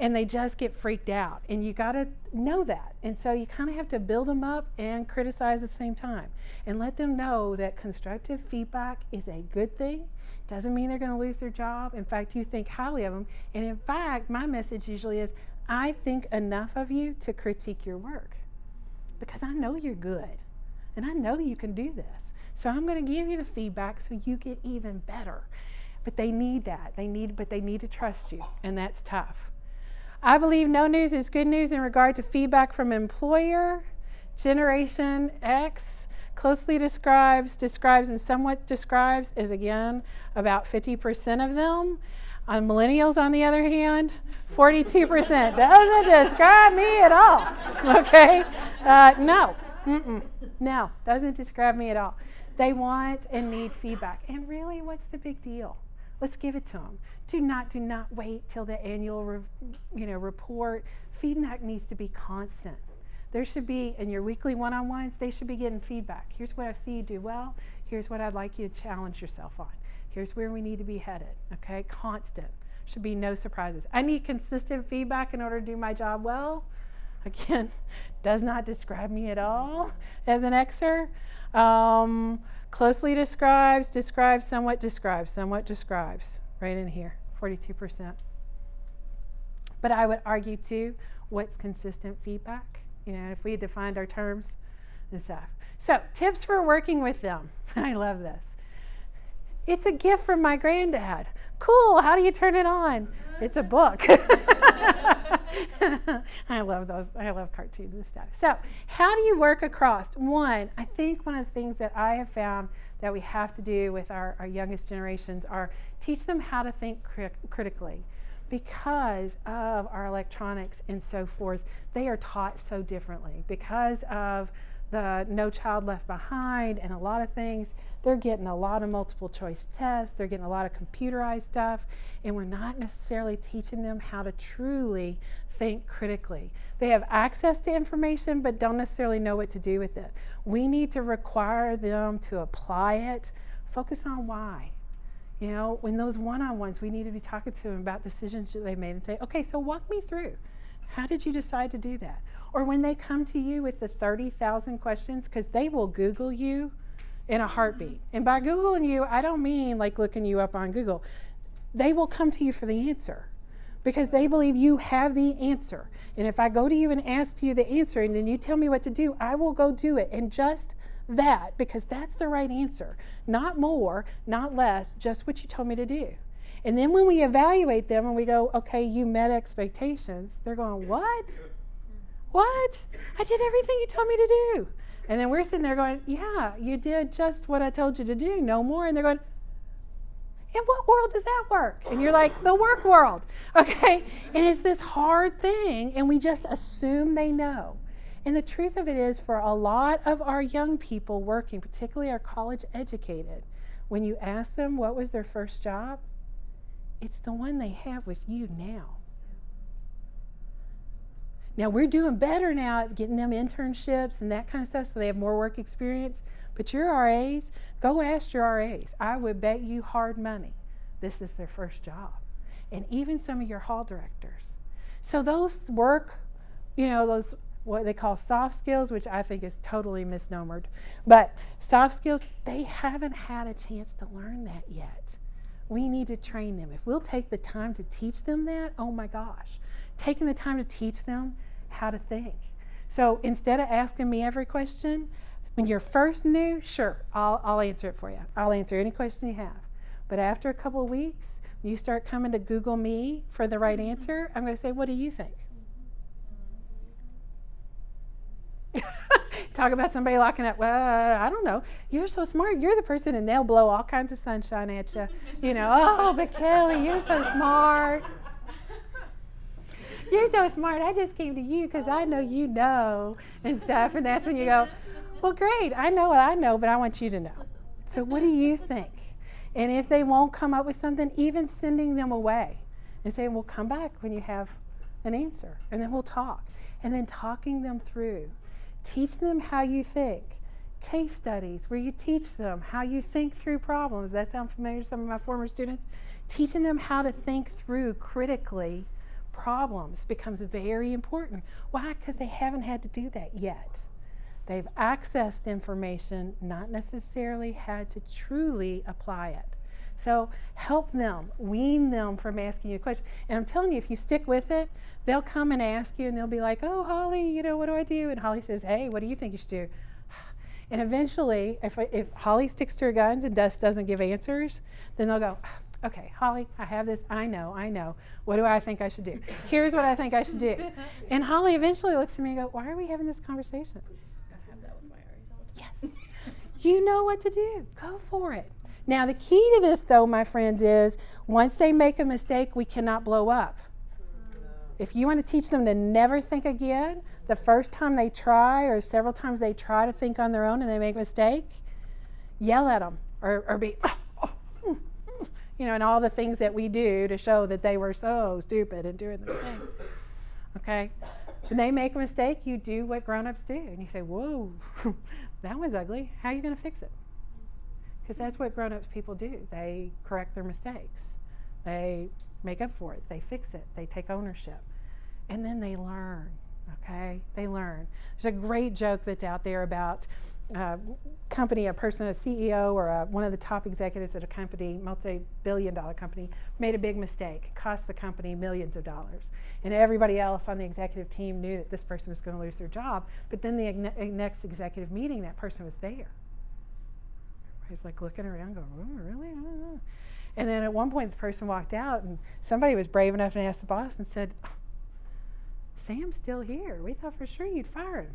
And they just get freaked out, and you got to know that. And so you kind of have to build them up and criticize at the same time, and let them know that constructive feedback is a good thing. Doesn't mean they're going to lose their job. In fact, you think highly of them. And in fact, my message usually is, I think enough of you to critique your work, because I know you're good, and I know you can do this. So I'm going to give you the feedback so you get even better. But they need that. But they need to trust you, and that's tough. I believe no news is good news in regard to feedback from an employer. Generation X closely describes, and somewhat describes is again about 50% of them. Millennials, on the other hand, 42%. Doesn't describe me at all. Okay? No. No, doesn't describe me at all. They want and need feedback. And really, what's the big deal? Let's give it to them. Do not wait till the annual report. Feedback needs to be constant. There should be, in your weekly one-on-ones, they should be getting feedback. Here's what I see you do well. Here's what I'd like you to challenge yourself on. Here's where we need to be headed, okay? Constant. Should be no surprises. I need consistent feedback in order to do my job well. Again, does not describe me at all as an Xer. Closely describes, somewhat describes, right in here, 42%. But I would argue too, what's consistent feedback? If we had defined our terms and stuff. So, tips for working with them. I love this. It's a gift from my granddad. Cool, how do you turn it on? It's a book. I love those. I love cartoons and stuff. So, how do you work across? One, I think one of the things that I have found that we have to do with our youngest generations are teach them how to think critically. Because of our electronics and so forth, they are taught so differently. Because of the No Child Left Behind and a lot of things, they're getting a lot of multiple choice tests, they're getting a lot of computerized stuff, and we're not necessarily teaching them how to truly think critically. They have access to information but don't necessarily know what to do with it. We need to require them to apply it, focus on why. When those one-on-ones, we need to be talking to them about decisions that they made and say, okay, so walk me through. How did you decide to do that? Or when they come to you with the 30,000 questions, because they will Google you in a heartbeat. And by Googling you, I don't mean like looking you up on Google. They will come to you for the answer because they believe you have the answer. And if I go to you and ask you the answer and then you tell me what to do, I will go do it. And just that, because that's the right answer. Not more, not less, just what you told me to do. And then when we evaluate them and we go, okay, you met expectations, they're going, what? What? I did everything you told me to do. And then we're sitting there going, yeah, you did just what I told you to do, no more. And they're going, in what world does that work? And you're like, the work world, okay? And it's this hard thing, and we just assume they know. And the truth of it is, for a lot of our young people working, particularly our college educated, when you ask them what was their first job, it's the one they have with you now. Now, we're doing better now at getting them internships and that kind of stuff so they have more work experience. But your RAs, go ask your RAs. I would bet you hard money this is their first job. And even some of your hall directors. So those work, those what they call soft skills, which I think is totally misnomered. But soft skills, they haven't had a chance to learn that yet. We need to train them. If we'll take the time to teach them that, oh my gosh, taking the time to teach them how to think. So instead of asking me every question, when you're first new, sure, I'll answer it for you. I'll answer any question you have. But after a couple of weeks, you start coming to Google me for the right answer, I'm going to say, what do you think? Talk about somebody locking up. Well, I don't know. You're so smart. You're the person, and they'll blow all kinds of sunshine at you. Oh, but Kelli, you're so smart. You're so smart. I just came to you because I know you know and stuff. And that's when you go, well, great. I know what I know, but I want you to know. So what do you think? And if they won't come up with something, even sending them away and saying, well, come back when you have an answer, and then we'll talk. And then talking them through. Teach them how you think. Case studies where you teach them how you think through problems. That sound familiar to some of my former students? Teaching them how to think through critically problems becomes very important. Why? Because they haven't had to do that yet. They've accessed information, not necessarily had to truly apply it. So help them, wean them from asking you a question. And I'm telling you, if you stick with it, they'll come and ask you and they'll be like, oh, Holly, what do I do? And Holly says, hey, what do you think you should do? And eventually, if Holly sticks to her guns and doesn't give answers, then they'll go, okay, Holly, I have this, I know. What do I think I should do? Here's what I think I should do. And Holly eventually looks at me and goes, why are we having this conversation? You know what to do. Go for it. Now, the key to this, though, my friends, is once they make a mistake, we cannot blow up. If you want to teach them to never think again, the first time they try or several times they try to think on their own and they make a mistake, yell at them or be, and all the things that we do to show that they were so stupid in doing this thing. Okay? When they make a mistake, you do what grown-ups do. And you say, whoa, that was ugly. How are you going to fix it? Because that's what grown-ups people do. They correct their mistakes. They make up for it. They fix it. They take ownership. And then they learn, okay? They learn. There's a great joke that's out there about a person, a CEO or one of the top executives at a company, multi-billion-dollar company, made a big mistake. It cost the company millions of dollars. And everybody else on the executive team knew that this person was going to lose their job. But then the next executive meeting, that person was there. Everybody's like looking around going, oh, really? Oh. And then at one point the person walked out and somebody was brave enough to ask the boss and said, Sam's still here. We thought for sure you'd fire him.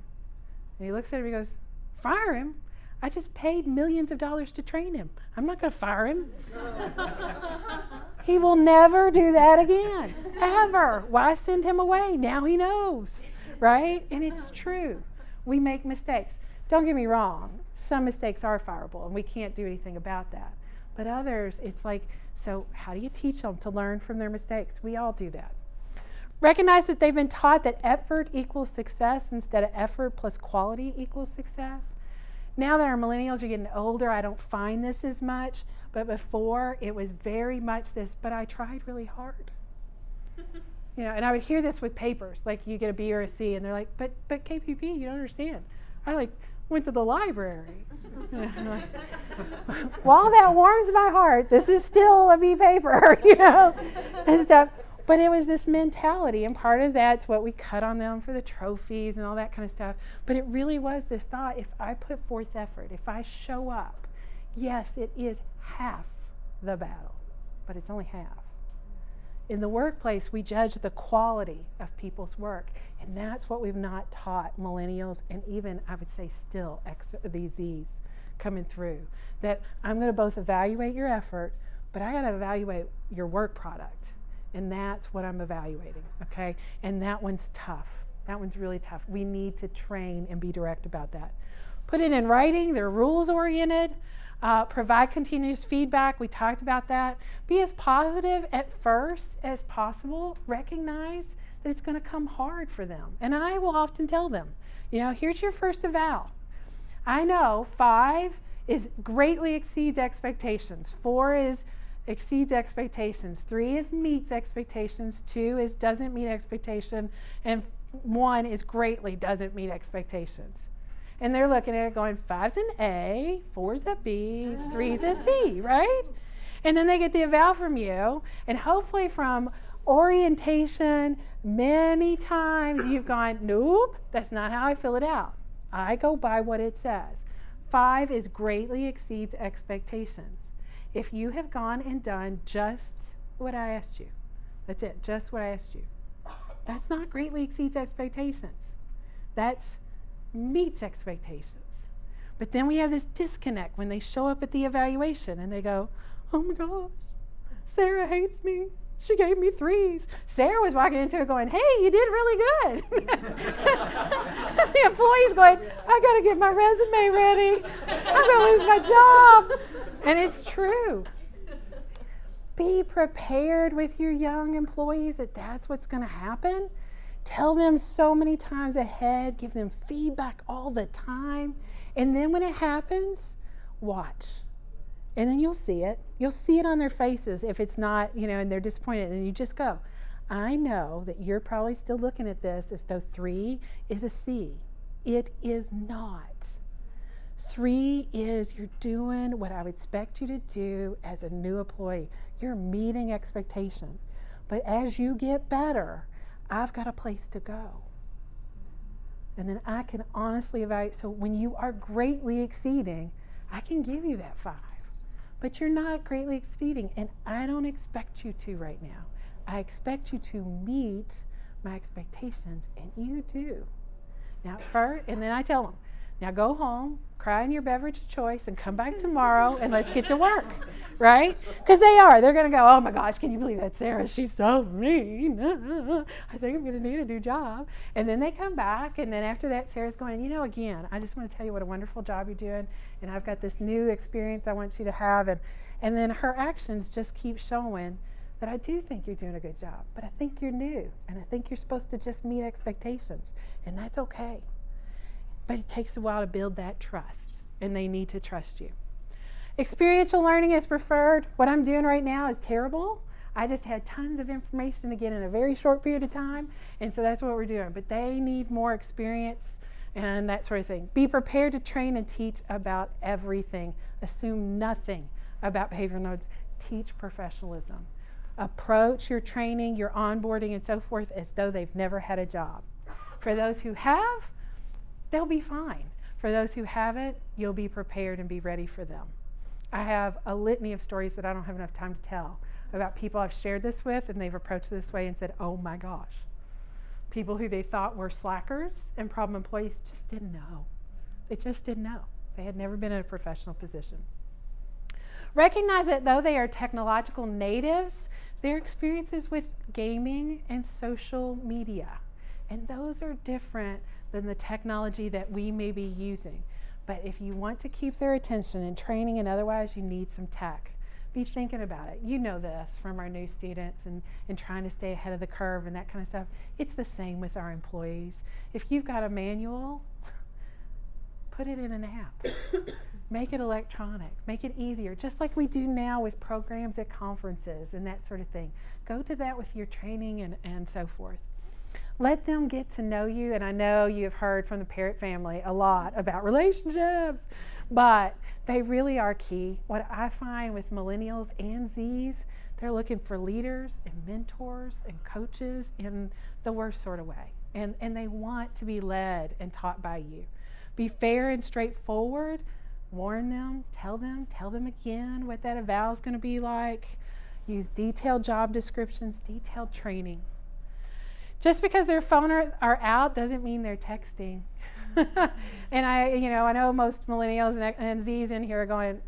And he looks at him and he goes, fire him? I just paid millions of dollars to train him. I'm not going to fire him. He will never do that again, ever. Why send him away? Now he knows, right? And it's true. We make mistakes. Don't get me wrong. Some mistakes are fireable, and we can't do anything about that. But others, it's like, so how do you teach them to learn from their mistakes? We all do that. Recognize that they've been taught that effort equals success instead of effort plus quality equals success. Now that our millennials are getting older, I don't find this as much, but before it was very much this, but I tried really hard. And I would hear this with papers, like you get a B or a C, and they're like, but KPP, you don't understand. I went to the library. While that warms my heart, this is still a B paper, and stuff. But it was this mentality, and part of that's what we cut on them for the trophies and all that kind of stuff. But it really was this thought, if I put forth effort, if I show up, yes, it is half the battle, but it's only half. In the workplace, we judge the quality of people's work, and that's what we've not taught millennials, and even, I would say, still these Zs coming through. That I'm going to both evaluate your effort, but I got to evaluate your work product. And that's what I'm evaluating, okay? And that one's tough. That one's really tough. We need to train and be direct about that. Put it in writing. They're rules-oriented. Provide continuous feedback. We talked about that. Be as positive at first as possible. Recognize that it's going to come hard for them. And I will often tell them, here's your first eval. I know 5 is greatly exceeds expectations. 4 exceeds expectations. 3 is meets expectations. 2 is doesn't meet expectation. And 1 is greatly doesn't meet expectations. And they're looking at it going, 5's an A, 4's a B, 3's a C, right? And then they get the eval from you, and hopefully from orientation, many times you've gone, nope, that's not how I fill it out. I go by what it says. 5 is greatly exceeds expectations. If you have gone and done just what I asked you, that's it, just what I asked you. That's not greatly exceeds expectations. That's meets expectations. But then we have this disconnect when they show up at the evaluation and they go, oh my gosh, Sarah hates me. She gave me 3s. Sarah was walking into it going, hey, you did really good. The employee's going, I got to get my resume ready. I'm going to lose my job. And it's true. Be prepared with your young employees that that's what's going to happen. Tell them so many times ahead. Give them feedback all the time. And then when it happens, watch. And then you'll see it. You'll see it on their faces if it's not, and they're disappointed. And you just go, I know that you're probably still looking at this as though 3 is a C. It is not. 3 is you're doing what I would expect you to do as a new employee. You're meeting expectation. But as you get better, I've got a place to go. And then I can honestly evaluate. So when you are greatly exceeding, I can give you that 5. But you're not greatly exceeding, and I don't expect you to right now. I expect you to meet my expectations, and you do. Now, first, and then I tell them, Now go home, cry in your beverage of choice, and come back tomorrow, and let's get to work, right? Because they're going to go, oh my gosh, can you believe that Sarah? She's so mean. I think I'm going to need a new job. And then they come back, and then after that, Sarah's going, again, I just want to tell you what a wonderful job you're doing, and I've got this new experience I want you to have. And then her actions just keep showing that I do think you're doing a good job, but I think you're new, and I think you're supposed to just meet expectations, and that's okay. But it takes a while to build that trust, and they need to trust you. Experiential learning is preferred. What I'm doing right now is terrible. I just had tons of information to get in a very short period of time, and so that's what we're doing. But they need more experience and that sort of thing. Be prepared to train and teach about everything. Assume nothing about behavioral nodes. Teach professionalism. Approach your training, your onboarding, and so forth as though they've never had a job. For those who have, they'll be fine. For those who haven't, you'll be prepared and be ready for them. I have a litany of stories that I don't have enough time to tell about people I've shared this with, and they've approached this way and said, oh my gosh. People who they thought were slackers and problem employees just didn't know. They just didn't know. They had never been in a professional position. Recognize that though they are technological natives, their experiences with gaming and social media, and those are different than the technology that we may be using. But if you want to keep their attention in training and otherwise, you need some tech. Be thinking about it. You know this from our new students and trying to stay ahead of the curve and that kind of stuff. It's the same with our employees. If you've got a manual, put it in an app. Make it electronic. Make it easier, just like we do now with programs at conferences and that sort of thing. Go to that with your training and so forth. Let them get to know you, and I know you've heard from the Parrott family a lot about relationships, but they really are key. What I find with millennials and Zs, they're looking for leaders and mentors and coaches in the worst sort of way, and they want to be led and taught by you. Be fair and straightforward. Warn them, tell them again what that eval is going to be like. Use detailed job descriptions, detailed training. Just because their phone are out doesn't mean they're texting. And I know most millennials and Zs in here are going,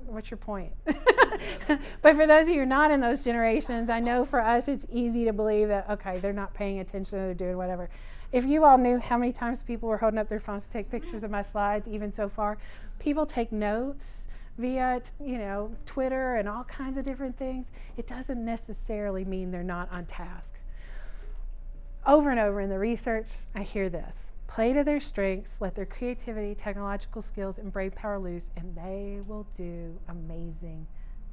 what's your point? But for those of you who are not in those generations, I know for us it's easy to believe that, okay, they're not paying attention, they're doing whatever. If you all knew how many times people were holding up their phones to take pictures of my slides, even so far, people take notes via Twitter and all kinds of different things. It doesn't necessarily mean they're not on task. Over and over in the research, I hear this. Play to their strengths, let their creativity, technological skills, and brain power loose, and they will do amazing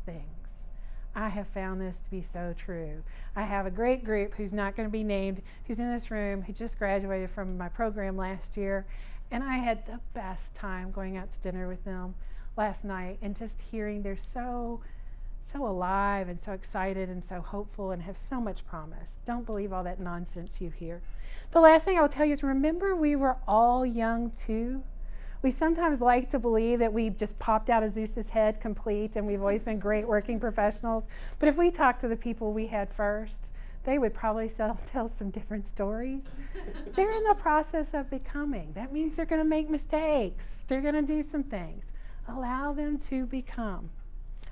things. I have found this to be so true. I have a great group who's not going to be named, who's in this room, who just graduated from my program last year, and I had the best time going out to dinner with them last night and just hearing they're so alive and so excited and so hopeful and have so much promise. Don't believe all that nonsense you hear. The last thing I will tell you is remember we were all young too. We sometimes like to believe that we just popped out of Zeus's head complete and we've always been great working professionals. But if we talked to the people we had first, they would probably tell some different stories. They're in the process of becoming. That means they're going to make mistakes. They're going to do some things. Allow them to become.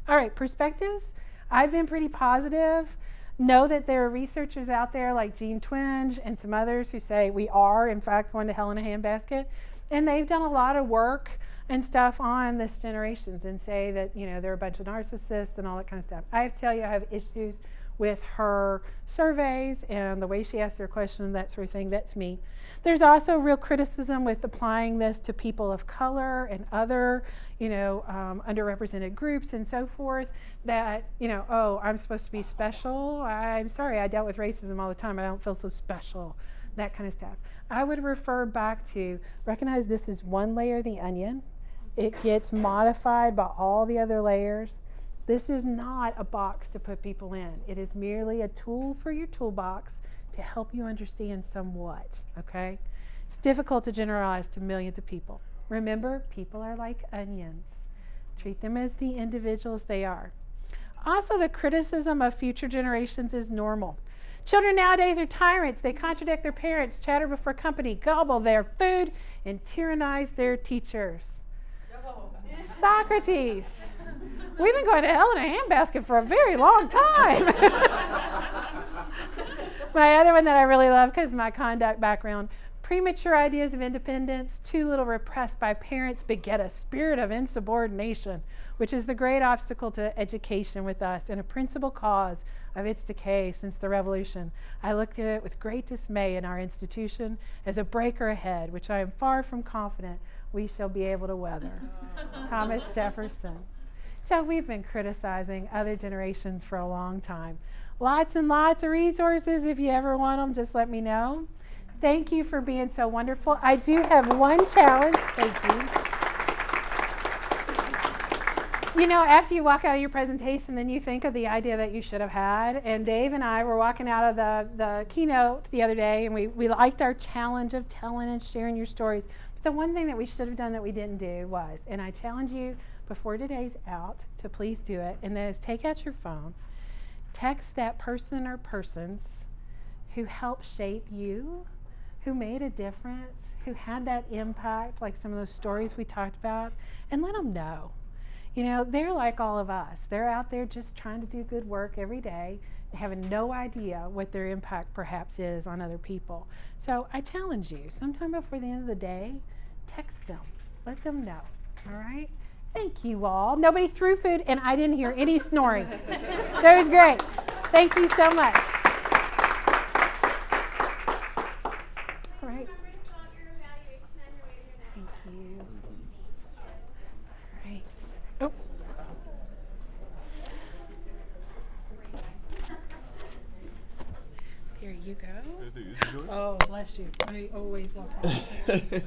All right, perspectives. I've been pretty positive. Know that there are researchers out there like Jean Twenge and some others who say we are, in fact, going to hell in a handbasket. And they've done a lot of work and stuff on this generations and say that, they're a bunch of narcissists and all that kind of stuff. I have to tell you, I have issues with her surveys and the way she asks her question and that sort of thing. That's me. There's also real criticism with applying this to people of color and other, underrepresented groups and so forth that, oh, I'm supposed to be special. I'm sorry, I dealt with racism all the time. I don't feel so special, that kind of stuff. I would refer back to recognize this is one layer of the onion. It gets modified by all the other layers. This is not a box to put people in. It is merely a tool for your toolbox to help you understand somewhat, okay? It's difficult to generalize to millions of people. Remember, people are like onions. Treat them as the individuals they are. Also, the criticism of future generations is normal. Children nowadays are tyrants. They contradict their parents, chatter before company, gobble their food, and tyrannize their teachers. Socrates. We've been going to hell in a handbasket for a very long time. My other one that I really love because of my conduct background, premature ideas of independence, too little repressed by parents, beget a spirit of insubordination, which is the great obstacle to education with us and a principal cause of its decay since the Revolution. I look at it with great dismay in our institution as a breaker ahead, which I am far from confident we shall be able to weather. Thomas Jefferson. So we've been criticizing other generations for a long time. Lots and lots of resources. If you ever want them, just let me know. Thank you for being so wonderful. I do have one challenge. Thank you. You know, after you walk out of your presentation, then you think of the idea that you should have had. And Dave and I were walking out of the keynote the other day, and we liked our challenge of telling and sharing your stories. But the one thing that we should have done that we didn't do was, and I challenge you before today's out to please do it, and that is take out your phone, text that person or persons who helped shape you, who made a difference, who had that impact, like some of those stories we talked about, and let them know. You know, they're like all of us. They're out there just trying to do good work every day, having no idea what their impact perhaps is on other people. So I challenge you, sometime before the end of the day, text them, let them know, all right? Thank you all. Nobody threw food, and I didn't hear any snoring. So it was great. Thank you so much. All right. Thank you. All right. Oh. There you go. Oh, bless you. I always walk out.